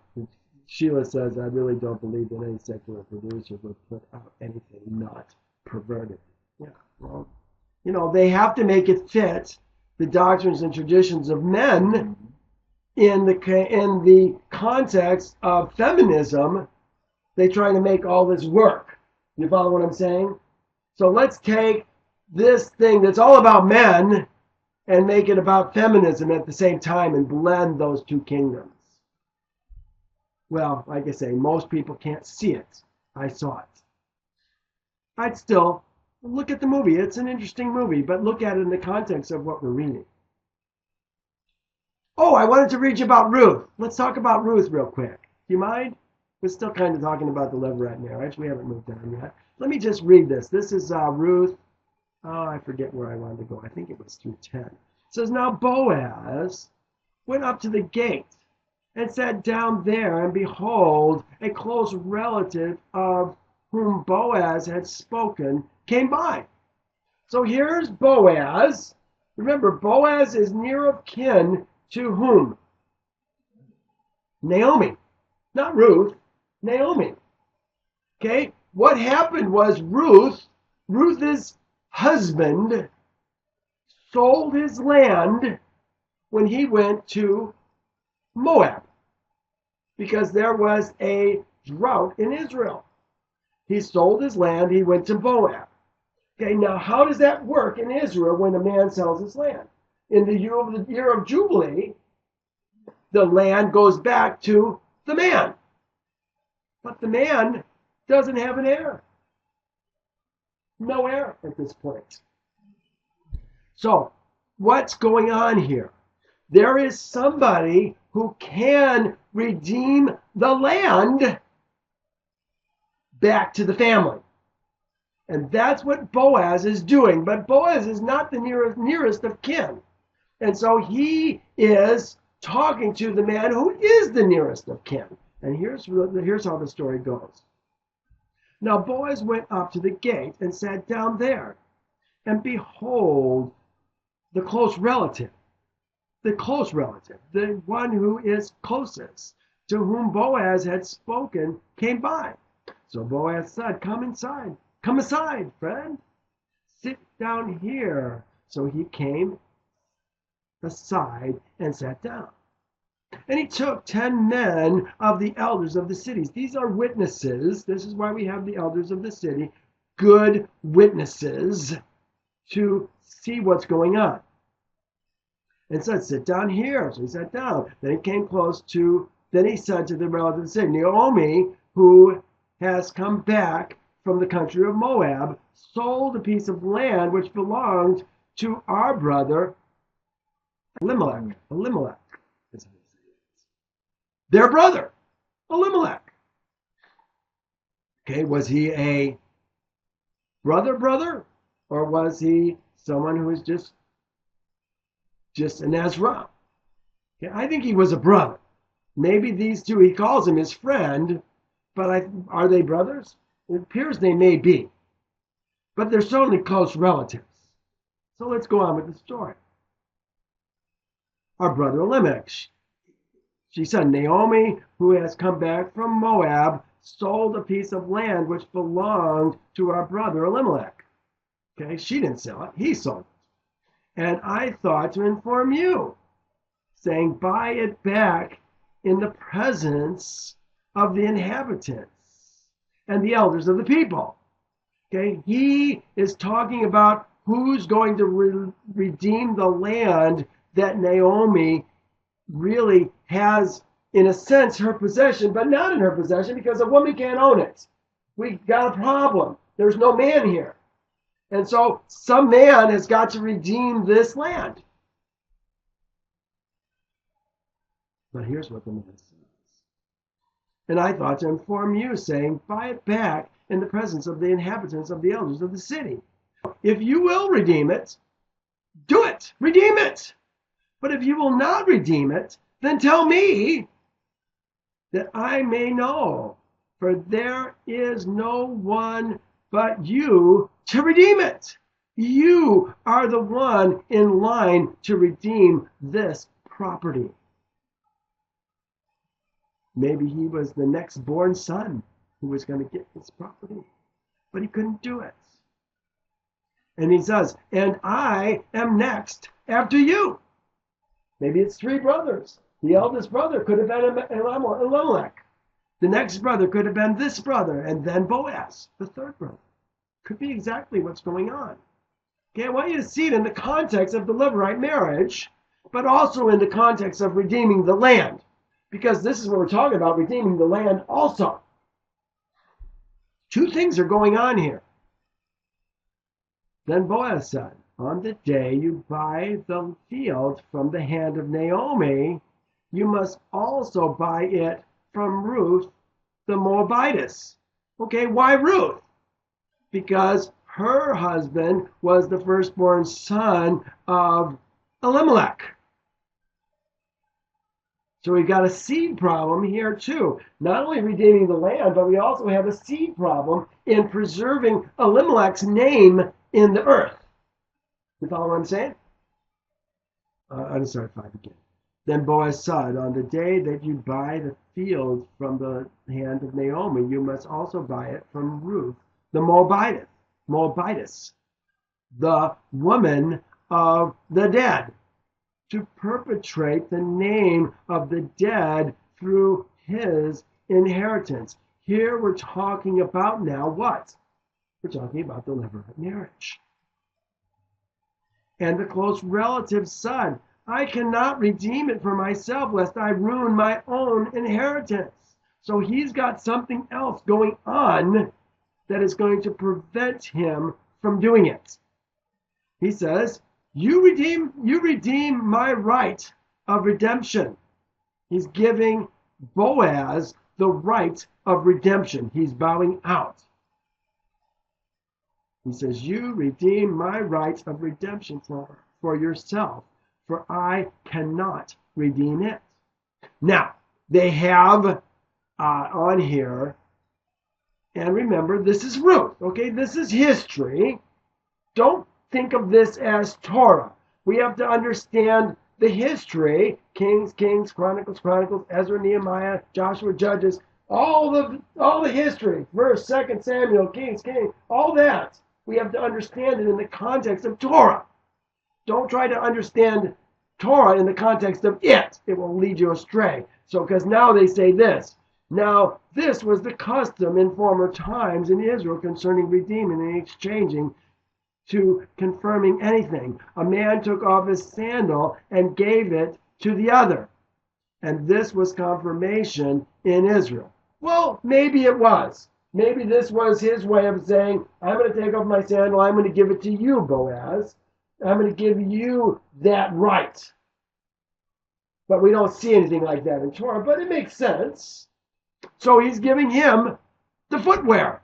Sheila says, I really don't believe that any secular producer would put out anything not perverted. Yeah, well, they have to make it fit the doctrines and traditions of men in the context of feminism. They try to make all this work. You follow what I'm saying? So let's take this thing that's all about men and make it about feminism at the same time and blend those two kingdoms. Well, like I say, most people can't see it. I saw it. I'd still look at the movie. It's an interesting movie, but look at it in the context of what we're reading. Oh, I wanted to read you about Ruth. Let's talk about Ruth real quick. Do you mind? We're still kind of talking about the Levirate marriage. We haven't moved on yet. Let me just read this. This is Ruth. Oh, I forget where I wanted to go. I think it was through 10. It says, now Boaz went up to the gate and sat down there, and behold, a close relative of whom Boaz had spoken came by. So here's Boaz. Remember, Boaz is near of kin to whom? Naomi. Not Ruth. Naomi. Okay? What happened was Ruth's husband, sold his land when he went to Moab because there was a drought in Israel. He sold his land, he went to Moab. Okay, now how does that work in Israel when a man sells his land? In the year of Jubilee, the land goes back to the man. But the man doesn't have an heir. No heir at this point. So, what's going on here? There is somebody who can redeem the land back to the family. And that's what Boaz is doing. But Boaz is not the nearest of kin. And so he is talking to the man who is the nearest of kin. And here's how the story goes. Now Boaz went up to the gate and sat down there. And behold, the close relative, the one who is closest, to whom Boaz had spoken, came by. So Boaz said, come aside, friend. Sit down here. So he came aside and sat down. And he took 10 men of the elders of the cities. These are witnesses. This is why we have the elders of the city, good witnesses to see what's going on. And said, sit down here. So he sat down. Then he came then he said to the relative, say, Naomi, who has come back from the country of Moab, sold a piece of land which belonged to our brother Elimelech. Their brother, Elimelech. Okay, was he a brother, or was he someone who was just an Ezrach? Okay, I think he was a brother. Maybe these two, he calls him his friend, but are they brothers? It appears they may be, but they're certainly close relatives. So let's go on with the story. our brother Elimelech. She said, Naomi, who has come back from Moab, sold a piece of land which belonged to our brother Elimelech. Okay, she didn't sell it, he sold it. And I thought to inform you, saying, buy it back in the presence of the inhabitants and the elders of the people. Okay, he is talking about who's going to redeem the land that Naomi really has, in a sense, her possession, but not in her possession because a woman can't own it. We got a problem. There's no man here. And so some man has got to redeem this land. But here's what the man says. And I thought to inform you, saying, buy it back in the presence of the inhabitants of the elders of the city. If you will redeem it, do it. Redeem it. But if you will not redeem it, then tell me that I may know. For there is no one but you to redeem it. You are the one in line to redeem this property. Maybe he was the next born son who was going to get this property, but he couldn't do it. And he says, and I am next after you. Maybe it's three brothers. The eldest brother could have been Elimelech. The next brother could have been this brother, and then Boaz, the third brother. Could be exactly what's going on. Okay, I want you to see it in the context of the Levirate marriage, but also in the context of redeeming the land. Because this is what we're talking about, redeeming the land also. Two things are going on here. Then Boaz said, on the day you buy the field from the hand of Naomi, you must also buy it from Ruth the Moabitess. Okay, why Ruth? Because her husband was the firstborn son of Elimelech. So we've got a seed problem here too. Not only redeeming the land, but we also have a seed problem in preserving Elimelech's name in the earth. You follow what I'm saying? I'm sorry, 5 again. Then Boaz said, on the day that you buy the field from the hand of Naomi, you must also buy it from Ruth the Moabitess, the woman of the dead, to perpetrate the name of the dead through his inheritance. Here we're talking about now what? We're talking about the Levirate marriage. And the close relative said, I cannot redeem it for myself, lest I ruin my own inheritance. So he's got something else going on that is going to prevent him from doing it. He says, you redeem my right of redemption. He's giving Boaz the right of redemption. He's bowing out. He says, you redeem my right of redemption for yourself, for I cannot redeem it. Now, they have on here, and remember, this is Ruth, okay? This is history. Don't think of this as Torah. We have to understand the history. Kings, Chronicles, Ezra, Nehemiah, Joshua, Judges, all the history. 1st, 2nd Samuel, Kings, all that. We have to understand it in the context of Torah. Don't try to understand Torah in the context of it. It will lead you astray. So, because now they say this. Now, this was the custom in former times in Israel concerning redeeming and exchanging to confirming anything. A man took off his sandal and gave it to the other. And this was confirmation in Israel. Well, maybe it was. Maybe this was his way of saying, I'm going to take off my sandal, I'm going to give it to you, Boaz. I'm going to give you that right. But we don't see anything like that in Torah, but it makes sense. So he's giving him the footwear.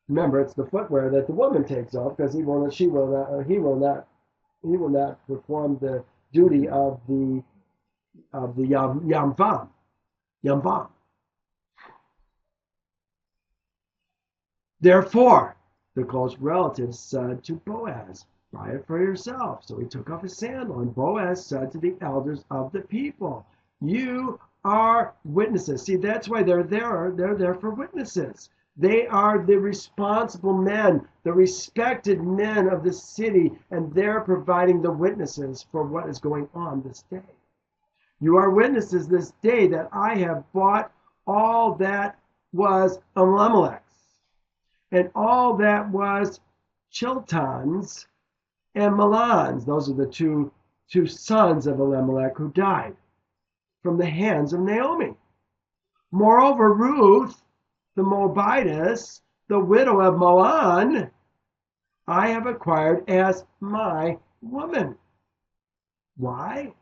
Remember, it's the footwear that the woman takes off because he will not perform the duty of the yamvam. Therefore, the close relative said to Boaz, Buy it for yourself. So he took off his sandal, and Boaz said to the elders of the people, you are witnesses. See, that's why they're there. They're there for witnesses. They are the responsible men, the respected men of the city, and they're providing the witnesses for what is going on this day. You are witnesses this day that I have bought all that was Elimelech's, and all that was Chilton's and Mahlon's. Those are the two sons of Elimelech who died from the hands of Naomi. Moreover, Ruth, the Moabitess, the widow of Mahlon, I have acquired as my woman. Why?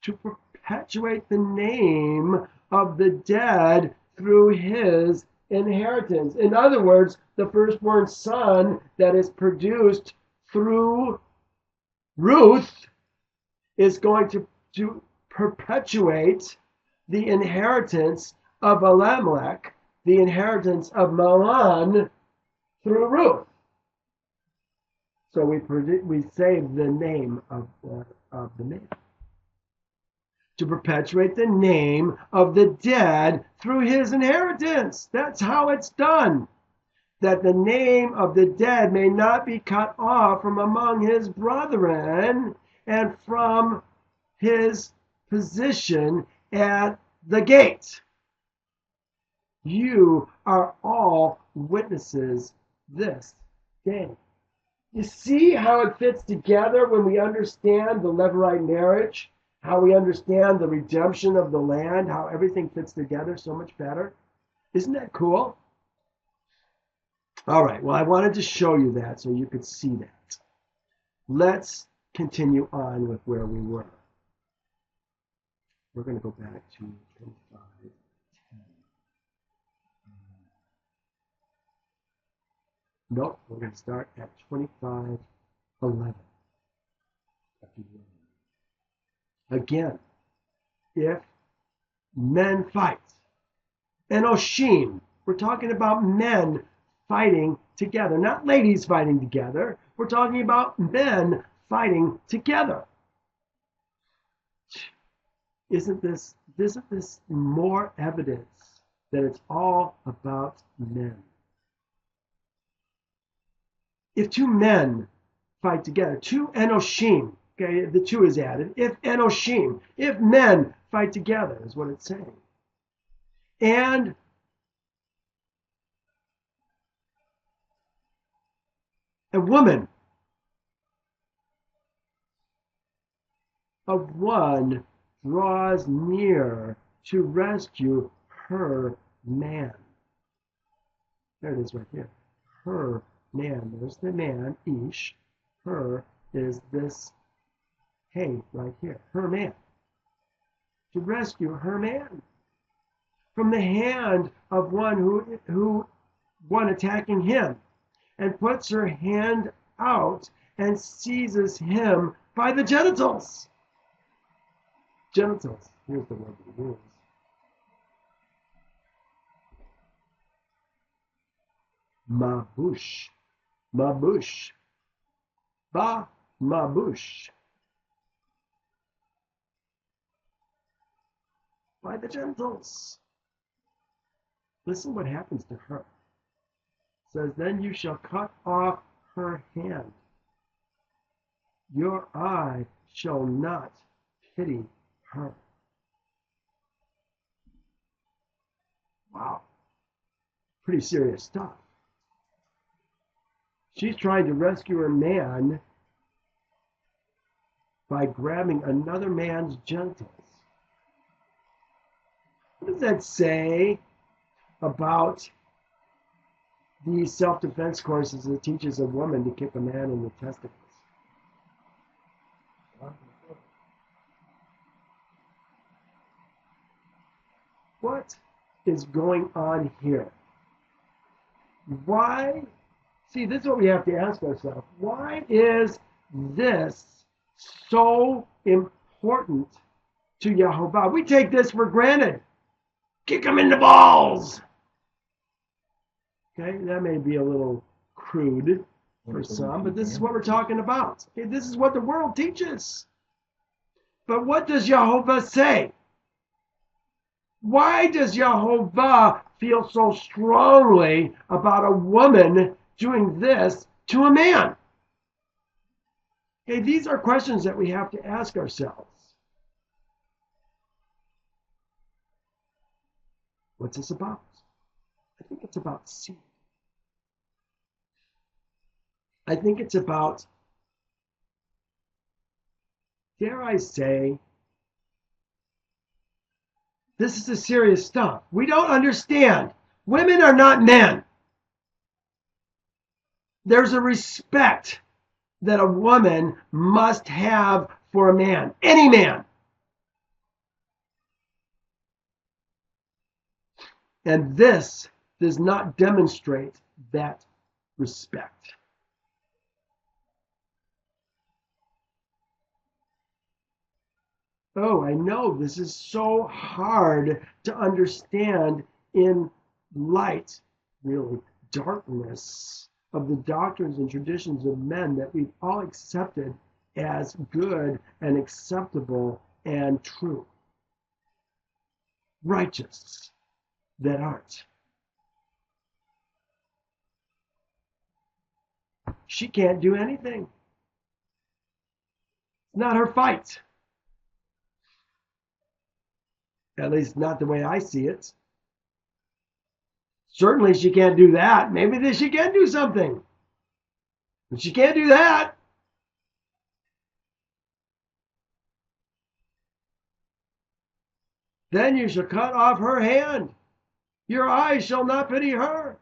To perpetuate the name of the dead through his inheritance. In other words, the firstborn son that is produced through Ruth is going to perpetuate the inheritance of Elimelech, the inheritance of Mahlon through Ruth. So we save the name of the man. To perpetuate the name of the dead through his inheritance. That's how it's done. That the name of the dead may not be cut off from among his brethren and from his position at the gate. You are all witnesses this day. You see how it fits together when we understand the Levirate marriage, how we understand the redemption of the land, how everything fits together so much better. Isn't that cool? All right, well, I wanted to show you that so you could see that. Let's continue on with where we were. We're going to go back to 25:10. Nope, we're going to start at 25:11. Again, if men fight, Enoshim, we're talking about men fighting together, not ladies fighting together. We're talking about men fighting together. Isn't this more evidence that it's all about men? If two men fight together, two Enoshim, okay, the two is added. If Enoshim, if men fight together, is what it's saying. And a woman of one draws near to rescue her man. There it is right here. Her man. There's the man, Ish. Her is this hay right here. Her man. To rescue her man from the hand of one attacking him, and puts her hand out and seizes him by the genitals. Genitals. Here's the word we use. Mabush. Mabush. Ba mabush. By the genitals. Listen what happens to her. It says, then you shall cut off her hand. Your eye shall not pity her. Wow. Pretty serious stuff. She's trying to rescue her man by grabbing another man's genitals. What does that say about the self-defense courses that teaches a woman to kick a man in the testicles? What is going on here? Why? See, this is what we have to ask ourselves. Why is this so important to Yehovah? We take this for granted. Kick him in the balls. Okay, that may be a little crude, for some, but this is what we're talking about. Okay, this is what the world teaches. But what does Yehovah say? Why does Yehovah feel so strongly about a woman doing this to a man? Okay, these are questions that we have to ask ourselves. What's this about? I think it's about seed. I think it's about, dare I say, this is the serious stuff. We don't understand. Women are not men. There's a respect that a woman must have for a man, any man. And this does not demonstrate that respect. Oh, I know this is so hard to understand in light, really, darkness of the doctrines and traditions of men that we've all accepted as good and acceptable and true. Righteous that aren't. She can't do anything. It's not her fight. At least not the way I see it. Certainly she can't do that. Maybe she can do something. But she can't do that. Then you shall cut off her hand. Your eyes shall not pity her.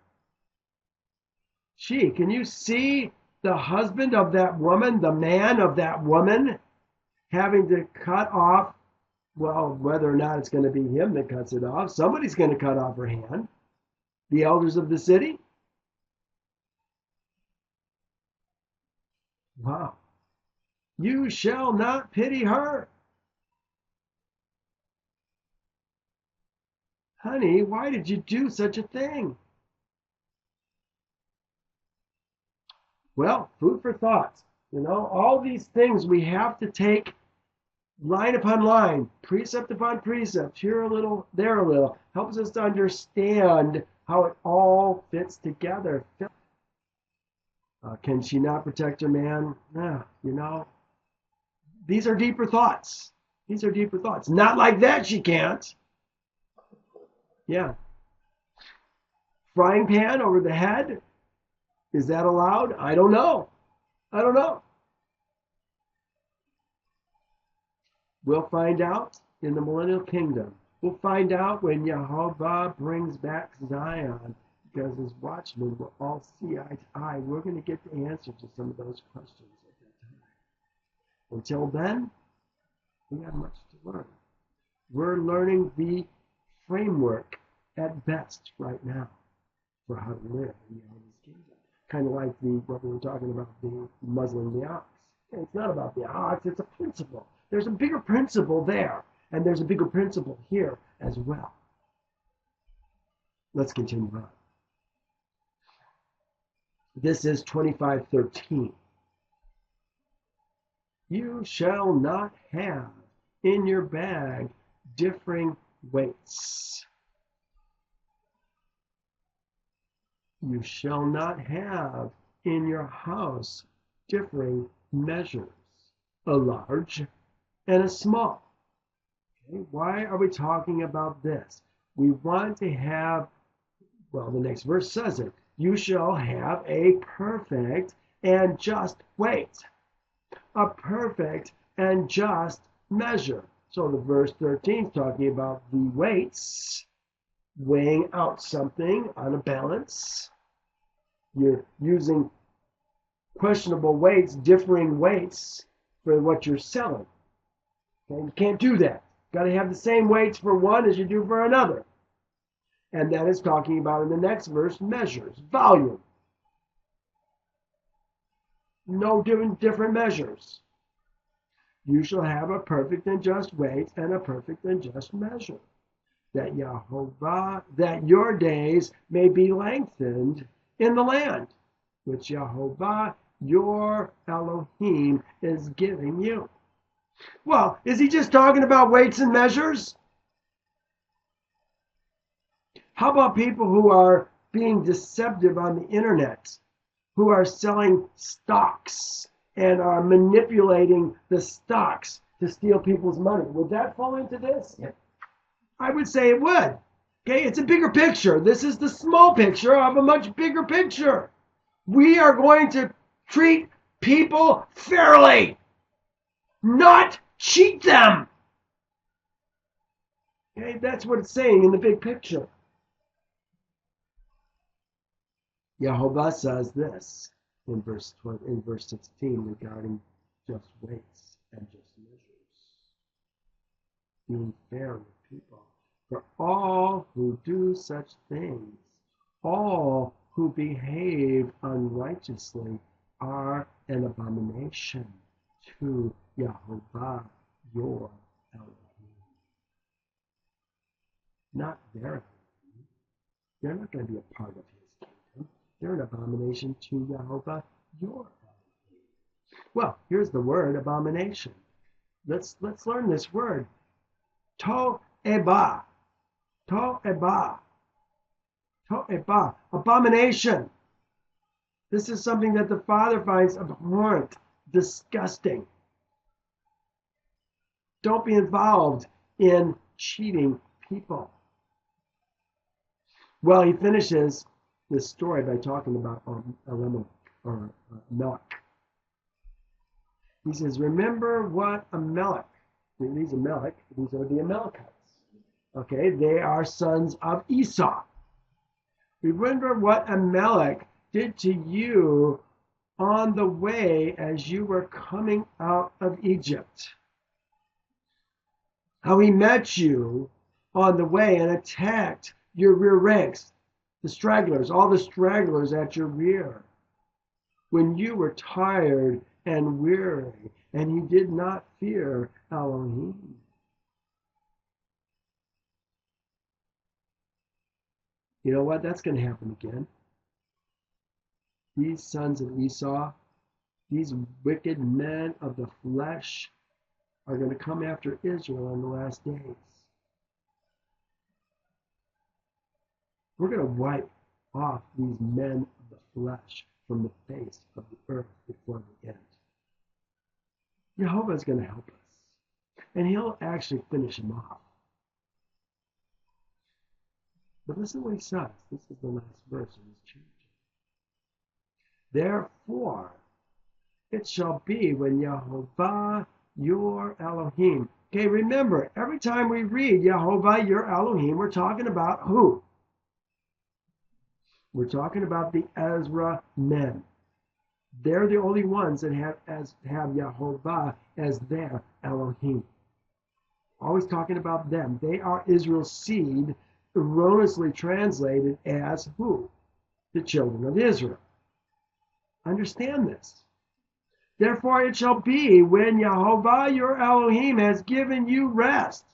Can you see the husband of that woman, the man of that woman, having to cut off? Well, whether or not it's going to be him that cuts it off, somebody's going to cut off her hand. The elders of the city? Wow. You shall not pity her. Honey, why did you do such a thing? Well, food for thought. All these things we have to take line upon line, precept upon precept, here a little, there a little, helps us to understand how it all fits together. Can she not protect her man? These are deeper thoughts. These are deeper thoughts. Not like that she can't. Yeah. Frying pan over the head? Is that allowed? I don't know. We'll find out in the millennial kingdom. We'll find out when Yehovah brings back Zion, because as watchmen will all see eye to eye. We're going to get the answer to some of those questions at that time. Until then, we have much to learn. We're learning the framework at best right now for how to live in Yehovah's kingdom. Kind of like what we were talking about, the muzzling the ox. It's not about the ox, it's a principle. There's a bigger principle there, and there's a bigger principle here as well. Let's continue on. This is 25:13. You shall not have in your bag differing weights. You shall not have in your house differing measures, a large and a small. Okay, why are we talking about this? We want to have, well, the next verse says it, you shall have a perfect and just weight, a perfect and just measure. So the verse 13 is talking about the weights, weighing out something on a balance. You're using questionable weights, differing weights for what you're selling. Okay? You can't do that. You've got to have the same weights for one as you do for another. And that is talking about in the next verse, measures, volume. No different measures. You shall have a perfect and just weight and a perfect and just measure. That Yehovah, that your days may be lengthened in the land. which Yehovah, your Elohim, is giving you. Well, is he just talking about weights and measures? How about people who are being deceptive on the internet, who are selling stocks and are manipulating the stocks to steal people's money? Would that fall into this? Yep. I would say it would. Okay, it's a bigger picture. This is the small picture of a much bigger picture. We are going to treat people fairly, not cheat them. Okay, that's what it's saying in the big picture. Yehovah says this in verse 16 regarding just weights and just measures. Being fair with people. For all who do such things, all who behave unrighteously, are an abomination to Yehovah, your Elohim. Not their Elohim. They're not going to be a part of his kingdom. They're an abomination to Yehovah, your Elohim. Well, here's the word abomination. Let's learn this word. To'ebah. To'ebah. To'ebah. Abomination. This is something that the Father finds abhorrent, disgusting. Don't be involved in cheating people. Well, he finishes this story by talking about Elimelech, or Melech. He says, remember what Amalek, these are the Amalekites. Okay, they are sons of Esau. Remember what Amalek did to you on the way as you were coming out of Egypt. How he met you on the way and attacked your rear ranks, the stragglers, all the stragglers at your rear, when you were tired and weary, and you did not fear Elohim. You know what? That's going to happen again. These sons of Esau, these wicked men of the flesh, are going to come after Israel in the last days. We're going to wipe off these men of the flesh from the face of the earth before the end. Yehovah is going to help us, and he'll actually finish them off. But listen to what he says. This is the last verse of this chapter. Therefore, it shall be when Yehovah, your Elohim. Okay, remember, every time we read Yehovah, your Elohim, we're talking about who? We're talking about the Ezrach men. They're the only ones that have Yehovah as their Elohim. Always talking about them. They are Israel's seed, erroneously translated as who? The children of Israel. Understand this. Therefore it shall be when Yehovah your Elohim has given you rest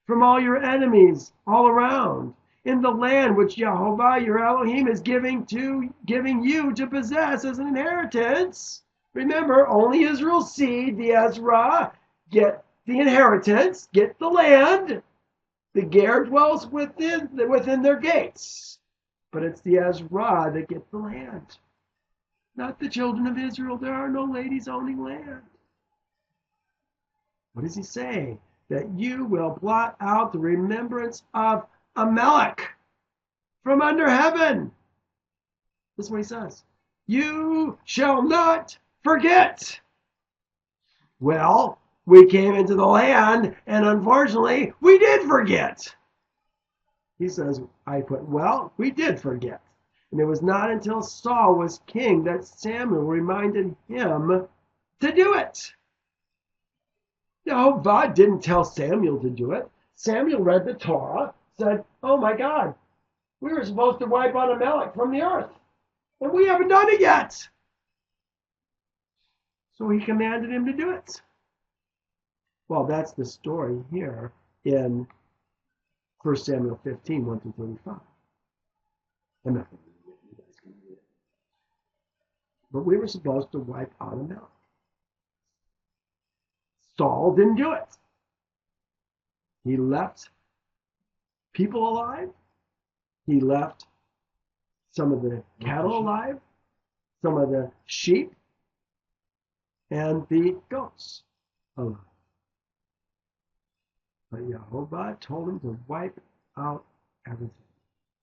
from all your enemies all around in the land which Yehovah your Elohim is giving you to possess as an inheritance. Remember, only Israel's seed, the Ezrach, get the inheritance, get the land. The Ger dwells within their gates. But it's the Ezrach that get the land. Not the children of Israel. There are no ladies owning land. What does he say? That you will blot out the remembrance of Amalek from under heaven. This is what he says. You shall not forget. Well, we came into the land, and unfortunately, we did forget. He says, we did forget. And it was not until Saul was king that Samuel reminded him to do it. Yehovah didn't tell Samuel to do it. Samuel read the Torah, said, oh my God, we were supposed to wipe out Amalek from the earth, and we haven't done it yet. So he commanded him to do it. Well, that's the story here in 1 Samuel 15, 1 through 35. I'm not going to read it. You guys can read it. But we were supposed to wipe out Amalek. Saul didn't do it. He left people alive. He left some of the cattle alive, some of the sheep, and the goats alive. But Yehovah told him to wipe out everything.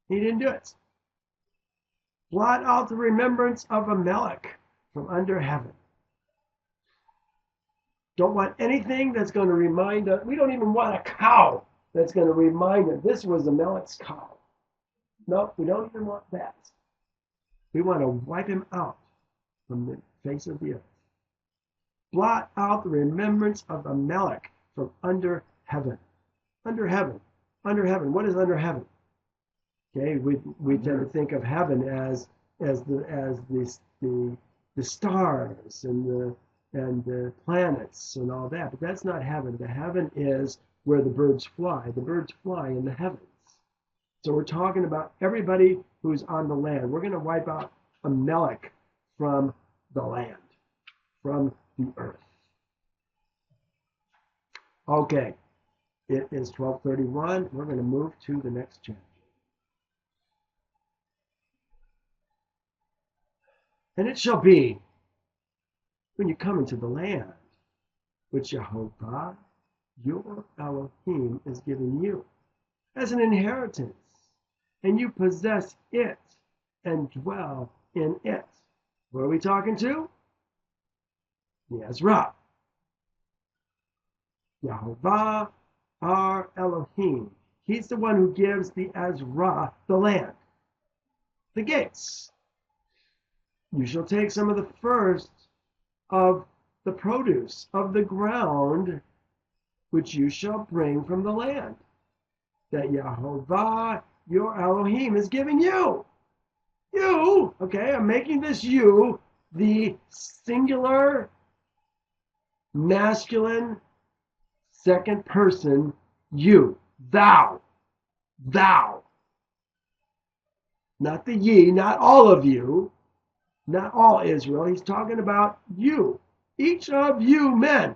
He didn't do it. Blot out the remembrance of Amalek from under heaven. Don't want anything that's going to remind us. We don't even want a cow that's going to remind us this was Amalek's cow. No, we don't even want that. We want to wipe him out from the face of the earth. Blot out the remembrance of Amalek from under heaven. Under heaven. Under heaven. What is under heaven? Okay, we tend to think of heaven as the stars and the planets and all that, but that's not heaven. The heaven is where the birds fly. The birds fly in the heavens. So we're talking about everybody who's on the land. We're going to wipe out Amalek from the land, from the earth. Okay, it is 12:31. We're going to move to the next chapter. And it shall be, when you come into the land, which Yehovah, your Elohim, is giving you as an inheritance, and you possess it and dwell in it. What are we talking to? The Ezrach. Yehovah, our Elohim. He's the one who gives the Ezrach the land, the gates. You shall take some of the first of the produce of the ground, which you shall bring from the land, that Yehovah, your Elohim, is giving you. You, okay, I'm making this you the singular, masculine, second person, you, thou. Not the ye, not all of you, not all Israel. He's talking about you, each of you men.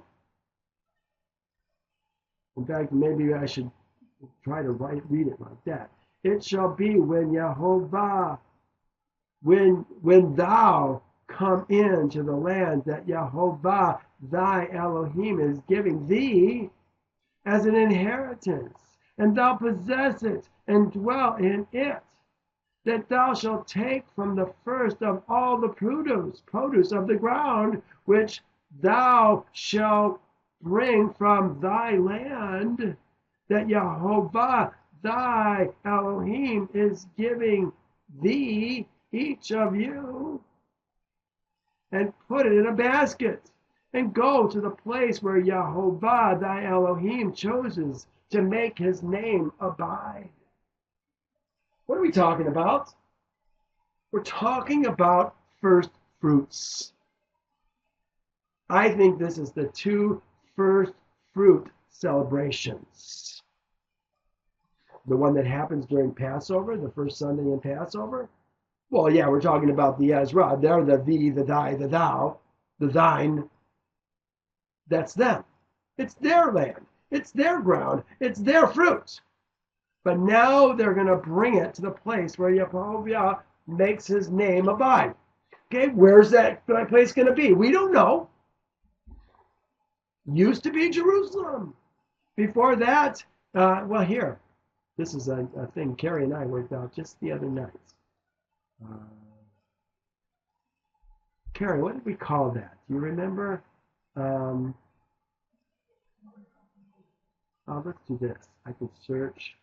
In fact, maybe I should try to read it like that. It shall be when Yehovah, when thou come into the land that Yehovah, thy Elohim, is giving thee as an inheritance, and thou possess it and dwell in it, that thou shalt take from the first of all the produce of the ground, which thou shalt bring from thy land, that Yehovah, thy Elohim, is giving thee, each of you, and put it in a basket, and go to the place where Yehovah, thy Elohim, chooses to make his name abide. What are we talking about? We're talking about first fruits. I think this is the 2 first fruit celebrations. The one that happens during Passover, the first Sunday in Passover. Well, yeah, we're talking about the Ezra. They're the thee, the thy, the thou, the thine. That's them. It's their land. It's their ground. It's their fruit. But now they're going to bring it to the place where Yehovah makes his name abide. Okay, where's that place going to be? We don't know. Used to be Jerusalem. Before that, well, here. This is a thing Carrie and I worked out just the other night. Carrie, what did we call that? Do you remember? Let's do this. I can search.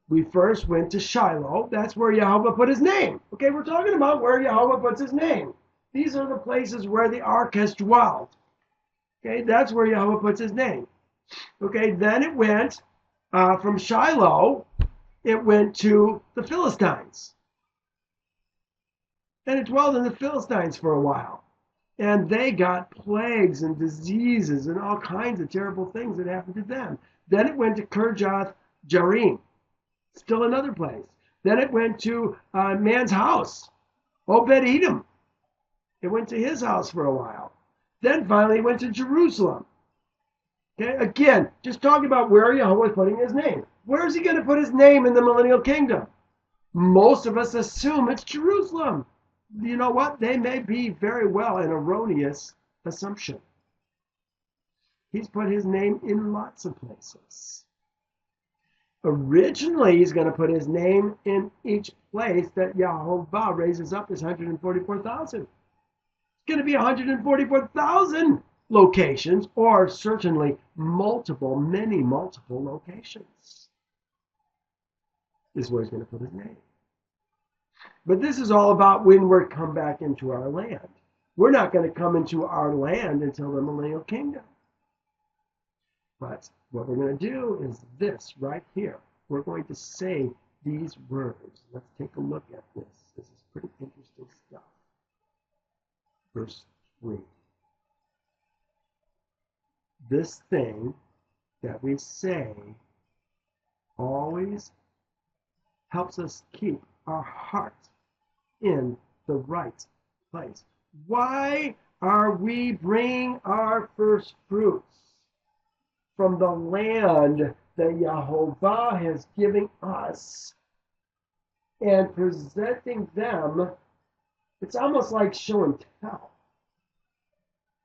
We first went to Shiloh. That's where Yehovah put his name. Okay, we're talking about where Yehovah puts his name. These are the places where the ark has dwelled. Okay, that's where Yehovah puts his name. Okay, then it went from Shiloh, it went to the Philistines. And it dwelled in the Philistines for a while. And they got plagues and diseases and all kinds of terrible things that happened to them. Then it went to Kirjath Jearim. Still another place. Then it went to a man's house, Obed-Edom. It went to his house for a while. Then finally it went to Jerusalem. Okay, again, just talking about where Yehovah is putting his name. Where is he going to put his name in the millennial kingdom? Most of us assume it's Jerusalem. You know what? They may be very well an erroneous assumption. He's put his name in lots of places. Originally, he's going to put his name in each place that Yehovah raises up as 144,000. It's going to be 144,000 locations, or certainly many multiple locations. This is where he's going to put his name. But this is all about when we're come back into our land. We're not going to come into our land until the millennial kingdom. But what we're going to do is this right here. We're going to say these words. Let's take a look at this. This is pretty interesting stuff. Verse 3. This thing that we say always helps us keep our heart in the right place. Why are we bringing our first fruits from the land that Yehovah has given us and presenting them? It's almost like show and tell.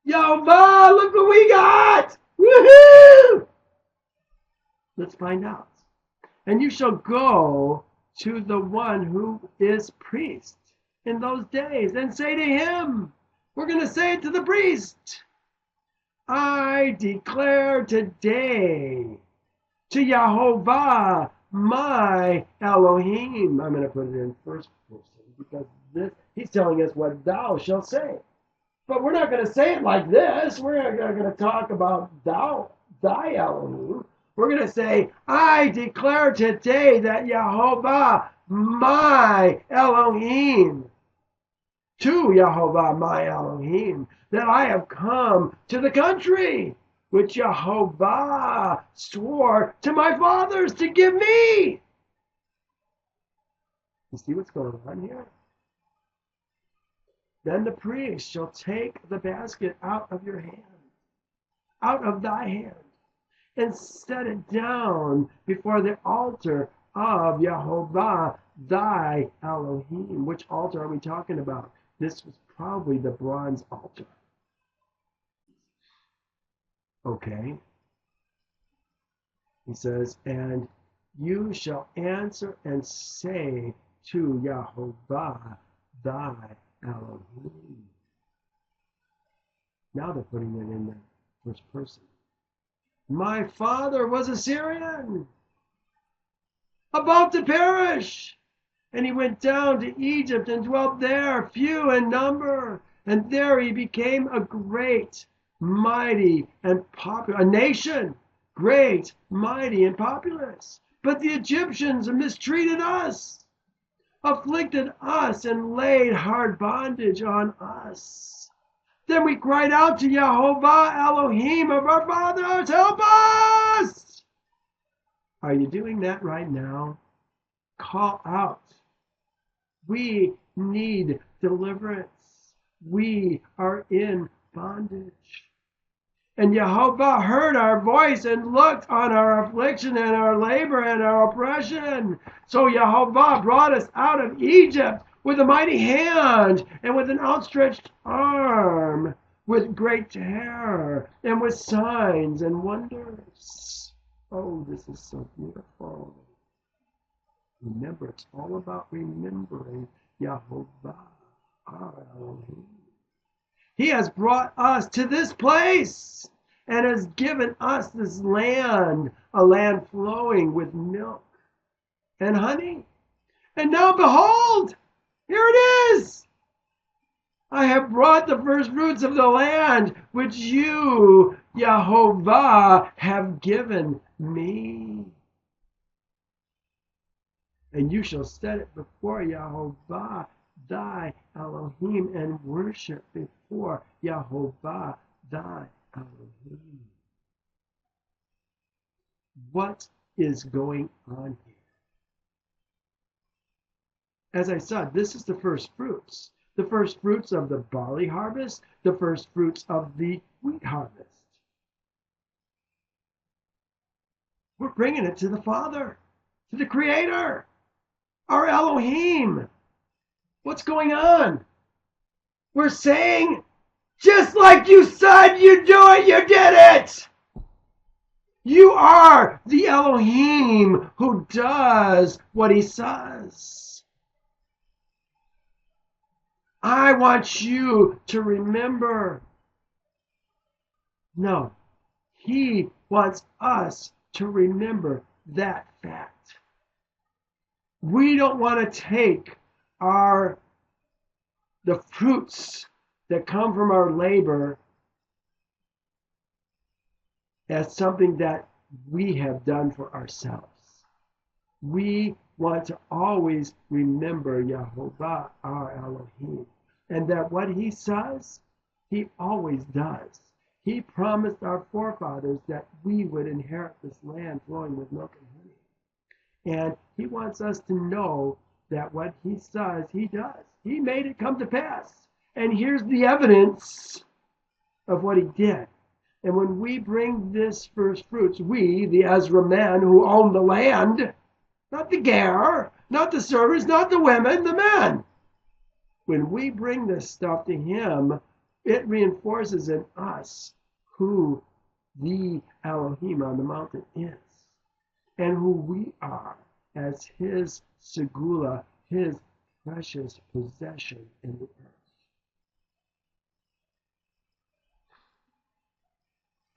Yehovah, look what we got! Woohoo! Let's find out. And you shall go to the one who is priest in those days and say to him, we're going to say it to the priest, I declare today to Yehovah my Elohim. I'm going to put it in first person because he's telling us what thou shalt say. But we're not going to say it like this. We're not going to talk about thy Elohim. We're going to say, I declare today that Yehovah, my Elohim, to Yehovah, my Elohim, that I have come to the country which Yehovah swore to my fathers to give me. You see what's going on here? Then the priest shall take the basket out of your hand, out of thy hand, and set it down before the altar of Yehovah, thy Elohim. Which altar are we talking about? This was probably the bronze altar. Okay. He says, and you shall answer and say to Yehovah, thy Elohim. Now they're putting it in the first person. My father was a Syrian, about to perish, and he went down to Egypt and dwelt there, few in number, and there he became a great, mighty, and popular, a nation, great, mighty, and populous. But the Egyptians mistreated us, afflicted us, and laid hard bondage on us. Then we cried out to Yehovah, Elohim of our fathers, help us! Are you doing that right now? Call out. We need deliverance. We are in bondage. And Yehovah heard our voice and looked on our affliction and our labor and our oppression. So Yehovah brought us out of Egypt with a mighty hand and with an outstretched arm, with great terror and with signs and wonders. Oh, this is so beautiful. Remember, it's all about remembering Yehovah, our Elohim. He has brought us to this place and has given us this land, a land flowing with milk and honey. And now behold, here it is. I have brought the first fruits of the land which you, Yehovah, have given me. And you shall set it before Yehovah, thy Elohim, and worship before Yehovah, thy Elohim. What is going on here? As I said, this is the first fruits. The first fruits of the barley harvest, the first fruits of the wheat harvest. We're bringing it to the Father, to the Creator, our Elohim. What's going on? We're saying, just like you said you do it, you did it. You are the Elohim who does what he says. I want you to remember. No, he wants us to remember that fact. We don't want to take the fruits that come from our labor as something that we have done for ourselves. We want to always remember Yehovah, our Elohim, and that what he says, he always does. He promised our forefathers that we would inherit this land flowing with milk and honey. And he wants us to know that what he says, he does. He made it come to pass. And here's the evidence of what he did. And when we bring this first fruits, we, the Ezra men who own the land, not the ger, not the servants, not the women, the men. When we bring this stuff to him, it reinforces in us who the Elohim on the mountain is and who we are as his segula, his precious possession in the earth.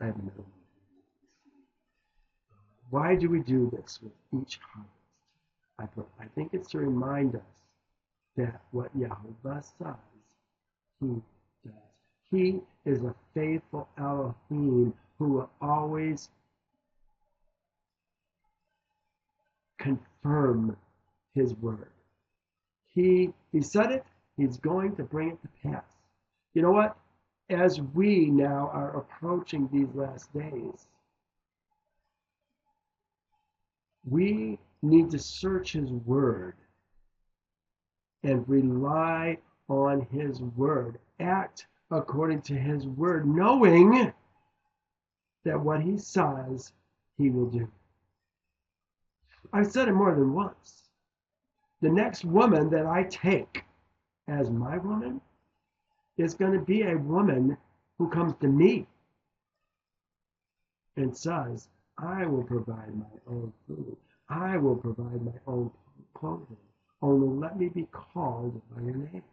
I have another one. Why do we do this with each harvest? I think it's to remind us that what Yehovah says, he does. He is a faithful Elohim who will always confirm his word. He said it, he's going to bring it to pass. You know what? As we now are approaching these last days, we need to search his word and rely on his word. Act according to his word, knowing that what he says, he will do. I've said it more than once. The next woman that I take as my woman is going to be a woman who comes to me and says, I will provide my own food. I will provide my own clothing. Only let me be called by your name.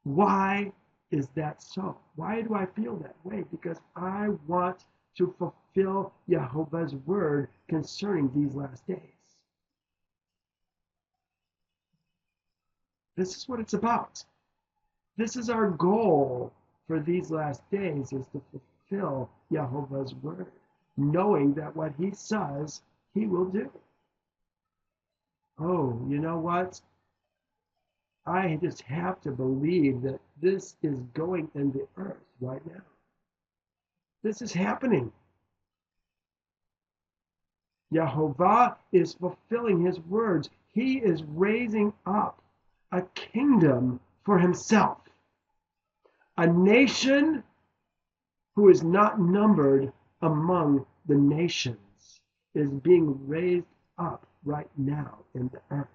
Why is that so? Why do I feel that way? Because I want to fulfill Yehovah's word concerning these last days. This is what it's about. This is our goal for these last days, is to fulfill Yehovah's word, knowing that what he says, he will do. Oh, you know what? I just have to believe that this is going in the earth right now. This is happening. Yehovah is fulfilling his words. He is raising up a kingdom for himself. A nation who is not numbered among the nations is being raised up right now in the earth.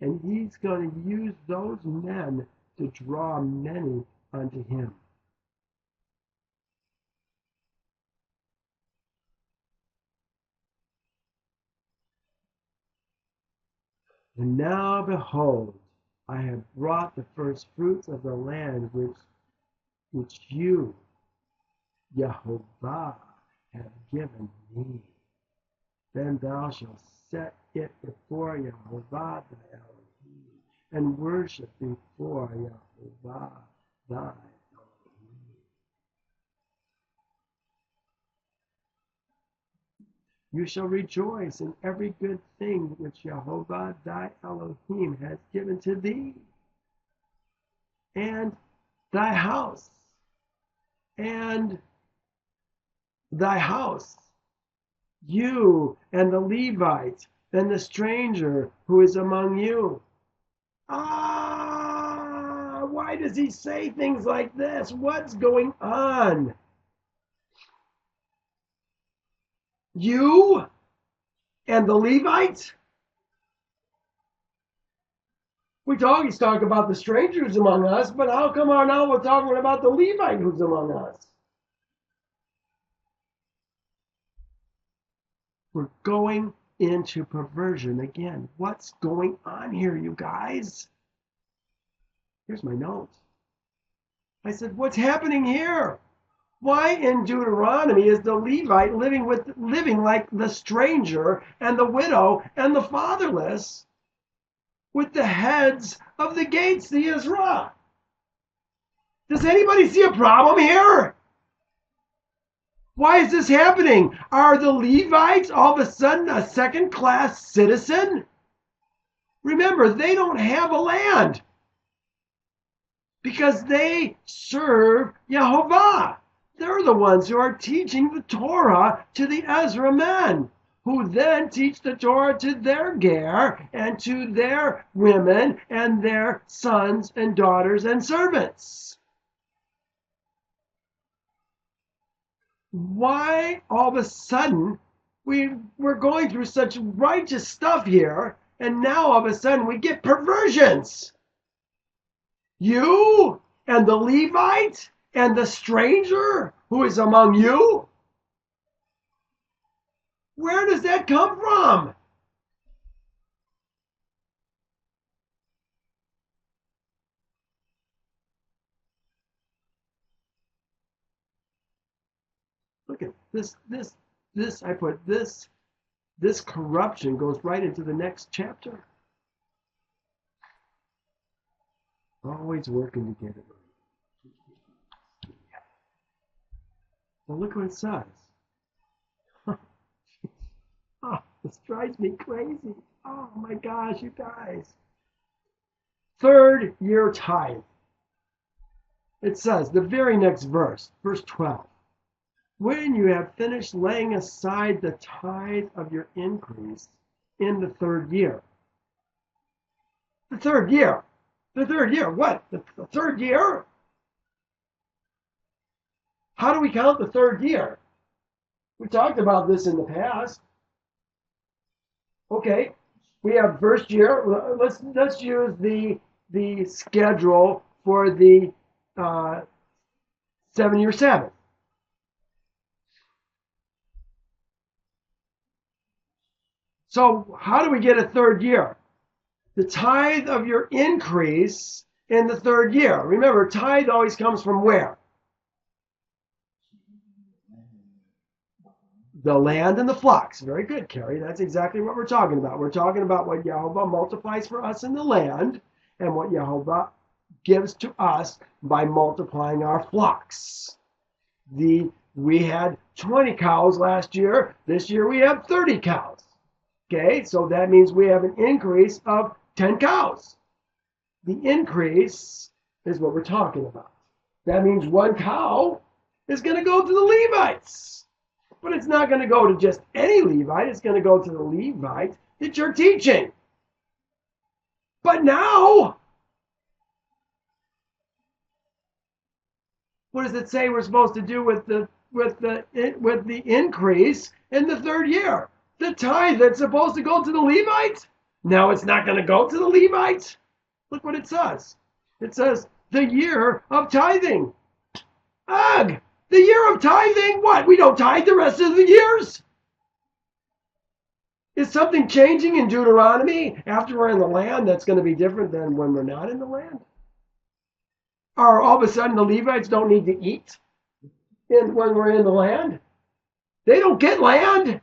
And he's going to use those men to draw many unto him. And now behold, I have brought the first fruits of the land which you, Yehovah, have given me. Then thou shalt set it before Yehovah thy Elohim, and worship before Yehovah thy Elohim. You shall rejoice in every good thing which Yehovah thy Elohim has given to thee, and thy house, you and the Levite and the stranger who is among you, Why does he say things like this? What's going on? You and the Levites? He's talking about the strangers among us, but how come now we're talking about the Levite who's among us? We're going into perversion again. What's going on here, you guys? Here's my notes. I said, what's happening here? Why in Deuteronomy is the Levite living like the stranger and the widow and the fatherless with the heads of the gates, the Ezrach? Does anybody see a problem here? Why is this happening? Are the Levites all of a sudden a second-class citizen? Remember, they don't have a land because they serve Yehovah. They're the ones who are teaching the Torah to the Ezra men, who then teach the Torah to their ger and to their women and their sons and daughters and servants. Why all of a sudden we're going through such righteous stuff here, and now all of a sudden we get perversions? You and the Levite and the stranger who is among you? Where does that come from? Look at this. I put this corruption goes right into the next chapter. Always working together. Well, look what it says. Oh, this drives me crazy. Oh my gosh, you guys. Third year tithe. It says, the very next verse, verse 12. When you have finished laying aside the tithe of your increase in the third year. The third year. The third year. What? The third year? How do we count the third year? We talked about this in the past. Okay, we have first year. Let's use the schedule for the 7-year Sabbath. So how do we get a third year? The tithe of your increase in the third year. Remember, tithe always comes from where? The land and the flocks. Very good, Carrie. That's exactly what we're talking about. We're talking about what Yehovah multiplies for us in the land and what Yehovah gives to us by multiplying our flocks. We had 20 cows last year. This year we have 30 cows. Okay, so that means we have an increase of 10 cows. The increase is what we're talking about. That means 1 cow is going to go to the Levites. But it's not going to go to just any Levite. It's going to go to the Levite that you're teaching. But now, what does it say we're supposed to do with the increase in the third year? The tithe that's supposed to go to the Levites? Now it's not going to go to the Levites. Look what it says. It says the year of tithing. Ugh! The year of tithing? What? We don't tithe the rest of the years? Is something changing in Deuteronomy after we're in the land that's going to be different than when we're not in the land? Or all of a sudden the Levites don't need to eat when we're in the land? They don't get land.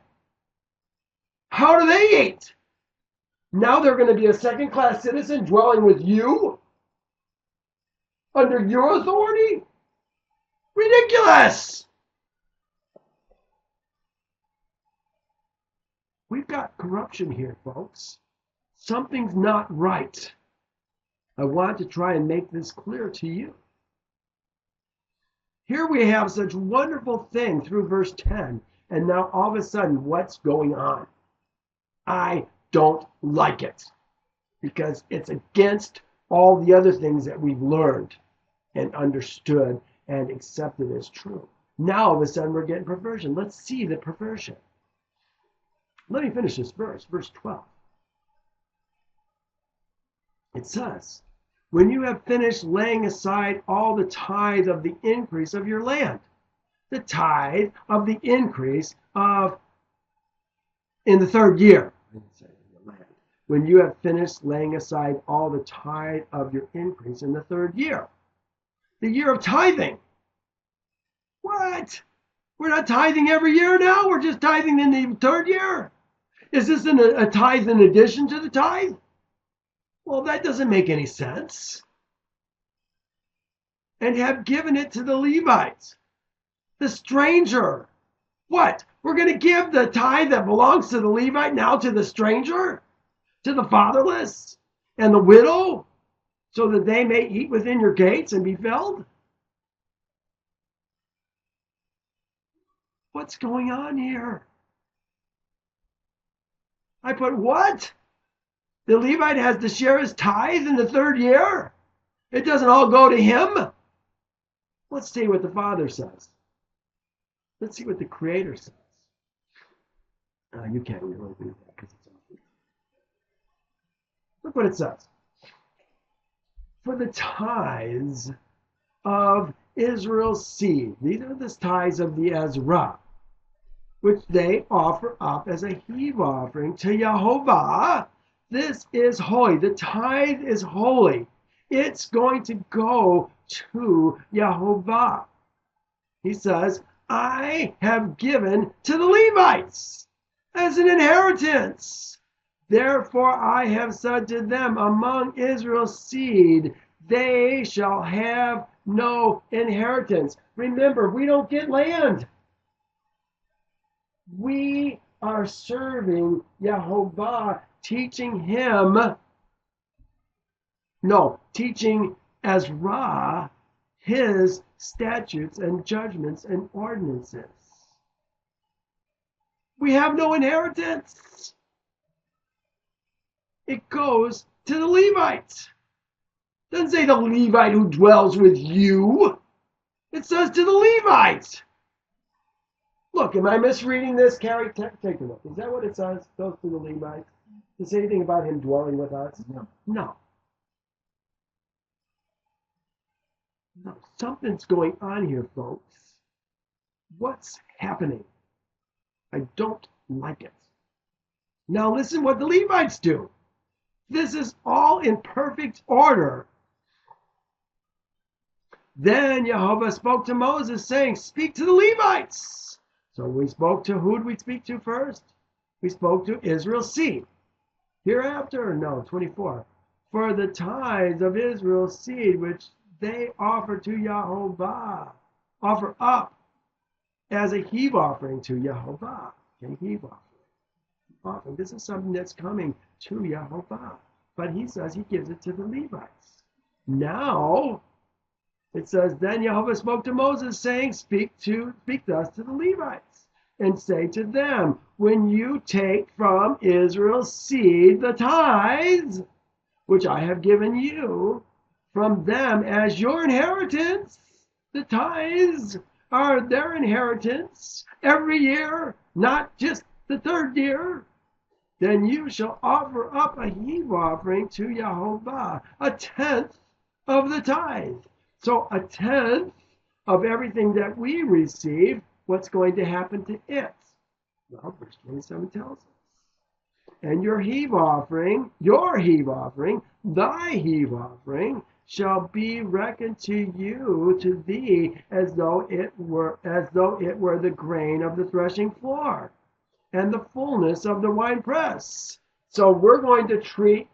How do they eat? Now they're going to be a second-class citizen dwelling with you? Under your authority? Ridiculous! We've got corruption here, folks. Something's not right. I want to try and make this clear to you. Here we have such wonderful thing through verse 10, and now all of a sudden, what's going on? I don't like it. because it's against all the other things that we've learned and understood and accepted as true. Now, all of a sudden, we're getting perversion. Let's see the perversion. Let me finish this verse 12. It says, when you have finished laying aside all the tithe of the increase of your land, the tithe of the increase of in the third year. When you have finished laying aside all the tithe of your increase in the third year. The year of tithing. What? We're not tithing every year now? We're just tithing in the third year? Is this a tithe in addition to the tithe? Well, that doesn't make any sense. And have given it to the Levites, the stranger. What? We're going to give the tithe that belongs to the Levite now to the stranger? To the fatherless and the widow, so that they may eat within your gates and be filled? What's going on here? I put what? The Levite has to share his tithe in the third year? It doesn't all go to him? Let's see what the Father says. Let's see what the Creator says. You can't really read that because it's awful. Look what it says. For the tithes of Israel's seed, these are the tithes of the Ezrach, which they offer up as a heave offering to Yehovah. This is holy. The tithe is holy. It's going to go to Yehovah. He says, I have given to the Levites as an inheritance. Therefore I have said to them, among Israel's seed, they shall have no inheritance. Remember, we don't get land. We are serving Yehovah, teaching Ezrach his statutes and judgments and ordinances. We have no inheritance. It goes to the Levites. It doesn't say the Levite who dwells with you. It says to the Levites. Look, am I misreading this, Carrie? Take a look. Is that what it says? Goes to the Levites. Does it say anything about him dwelling with us? No. Something's going on here, folks. What's happening? I don't like it. Now listen what the Levites do. This is all in perfect order. Then Yehovah spoke to Moses, saying, speak to the Levites. So we spoke to, who did we speak to first? We spoke to Israel's seed. Hereafter, no, 24. For the tithes of Israel's seed, which they offer to Yehovah, offer up as a heave offering to Yehovah. A heave offering. This is something that's coming to Yehovah. But he says he gives it to the Levites. Now, it says, then Yehovah spoke to Moses, saying, speak thus to the Levites, and say to them, when you take from Israel's seed the tithes, which I have given you, from them as your inheritance, the tithes are their inheritance every year, not just the third year. Then you shall offer up a heave offering to Yehovah, a tenth of the tithe. So a tenth of everything that we receive, what's going to happen to it? Well, verse 27 tells us. And your heave offering, thy heave offering, shall be reckoned to you, to thee, as though it were the grain of the threshing floor, and the fullness of the winepress. So we're going to treat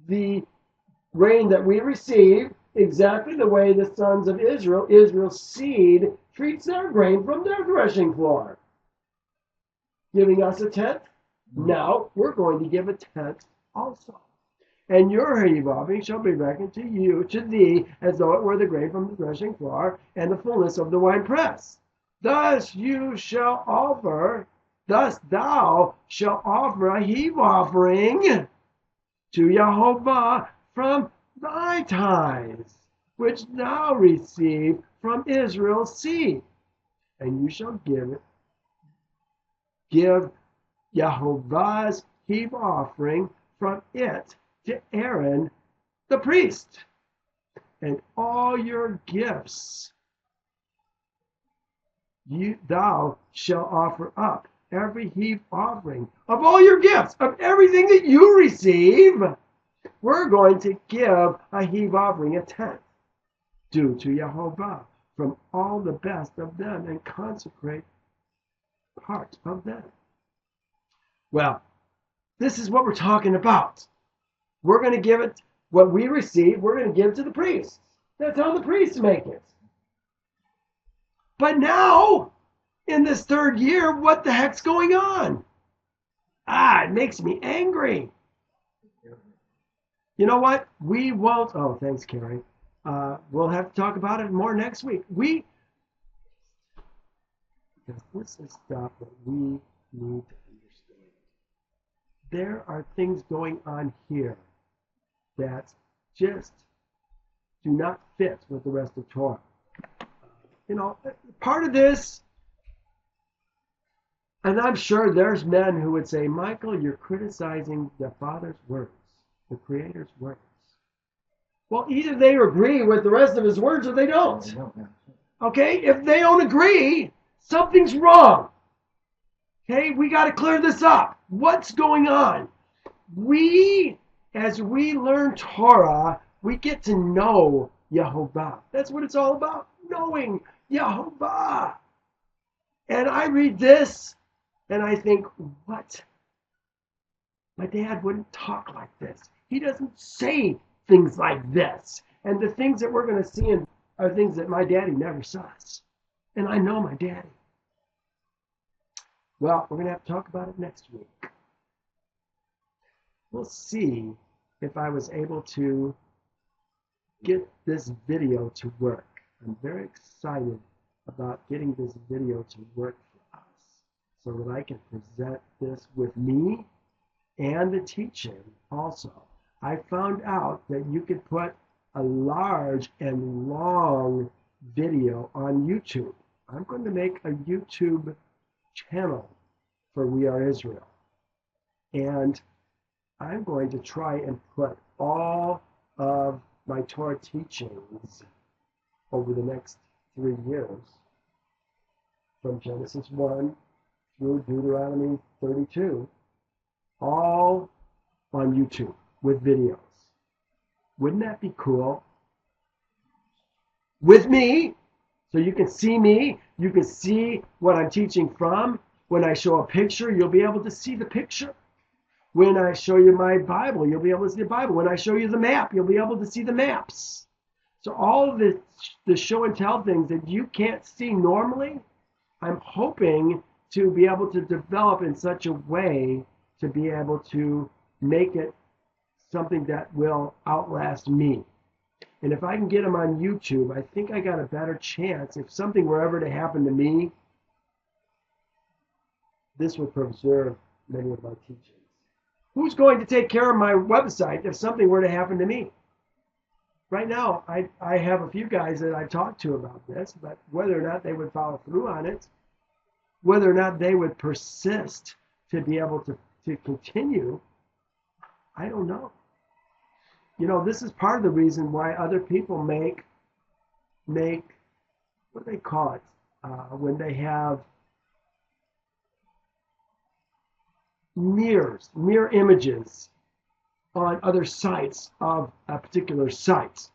the grain that we receive exactly the way the sons of Israel, Israel's seed, treats their grain from their threshing floor. Giving us a tenth. Now we're going to give a tenth also. And your heave offering shall be reckoned to you, to thee, as though it were the grain from the threshing floor, and the fullness of the winepress. Thus thou shalt offer a heave offering to Yehovah from thy tithes, which thou receive from Israel's seed, and you shall give Yehovah's heave offering from it to Aaron the priest, and all your gifts thou shalt offer up, every heave offering of all your gifts, of everything that you receive. We're going to give a heave offering, a tenth, due to Yehovah from all the best of them, and consecrate part of them. Well, this is what we're talking about. We're going to give it, what we receive, we're going to give to the priests. That's how the priests make it. But now, in this third year, what the heck's going on? It makes me angry. You know what? We won't. Oh, thanks, Carrie. We'll have to talk about it more next week. Because this is stuff that we need to understand. There are things going on here that just do not fit with the rest of Torah. Part of this, and I'm sure there's men who would say, Michael, you're criticizing the Father's words, the Creator's words. Well, either they agree with the rest of his words or they don't. Okay? If they don't agree, something's wrong. Okay? We got to clear this up. What's going on? As we learn Torah, we get to know Yehovah. That's what it's all about, knowing Yehovah. And I read this, and I think, what? My dad wouldn't talk like this. He doesn't say things like this. And the things that we're going to see are things that my daddy never says. And I know my daddy. Well, we're going to have to talk about it next week. We'll see if I was able to get this video to work. I'm very excited about getting this video to work for us so that I can present this with me and the teaching also. I found out that you could put a large and long video on YouTube. I'm going to make a YouTube channel for We Are Israel. And I'm going to try and put all of my Torah teachings over the next 3 years, from Genesis 1 through Deuteronomy 32, all on YouTube with videos. Wouldn't that be cool? With me, so you can see me, you can see what I'm teaching from. When I show a picture, you'll be able to see the picture. When I show you my Bible, you'll be able to see the Bible. When I show you the map, you'll be able to see the maps. So all of the show and tell things that you can't see normally, I'm hoping to be able to develop in such a way to be able to make it something that will outlast me. And if I can get them on YouTube, I think I got a better chance. If something were ever to happen to me, this would preserve many of my teachings. Who's going to take care of my website if something were to happen to me? Right now, I have a few guys that I've talked to about this, but whether or not they would follow through on it, whether or not they would persist to be able to continue, I don't know. This is part of the reason why other people make what do they call it, when they have mirror images on other sites of a particular site.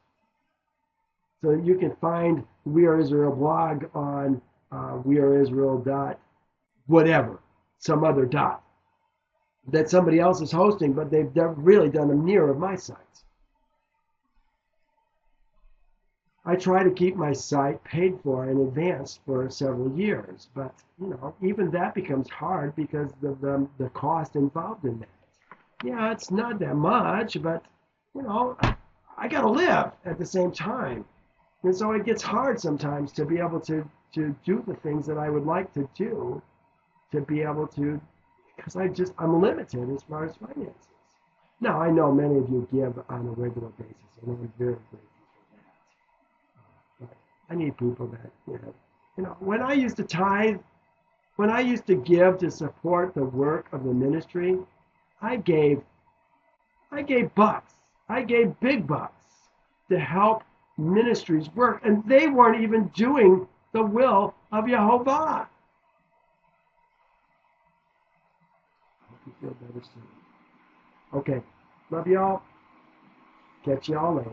So you can find We Are Israel blog on weareisrael. Whatever, some other dot that somebody else is hosting, but they've really done a mirror of my site. I try to keep my site paid for in advance for several years, but even that becomes hard because of the cost involved in that. Yeah, it's not that much, but I got to live at the same time, and so it gets hard sometimes to be able to do the things that I would like to do, to be able to, because I'm limited as far as finances. Now, I know many of you give on a regular basis, and I'm very grateful for that. But I need people that, when I used to tithe, when I used to give to support the work of the ministry, I gave bucks. I gave big bucks to help ministries work, and they weren't even doing the will of Yehovah. I hope you feel better soon. Okay, love y'all. Catch y'all later.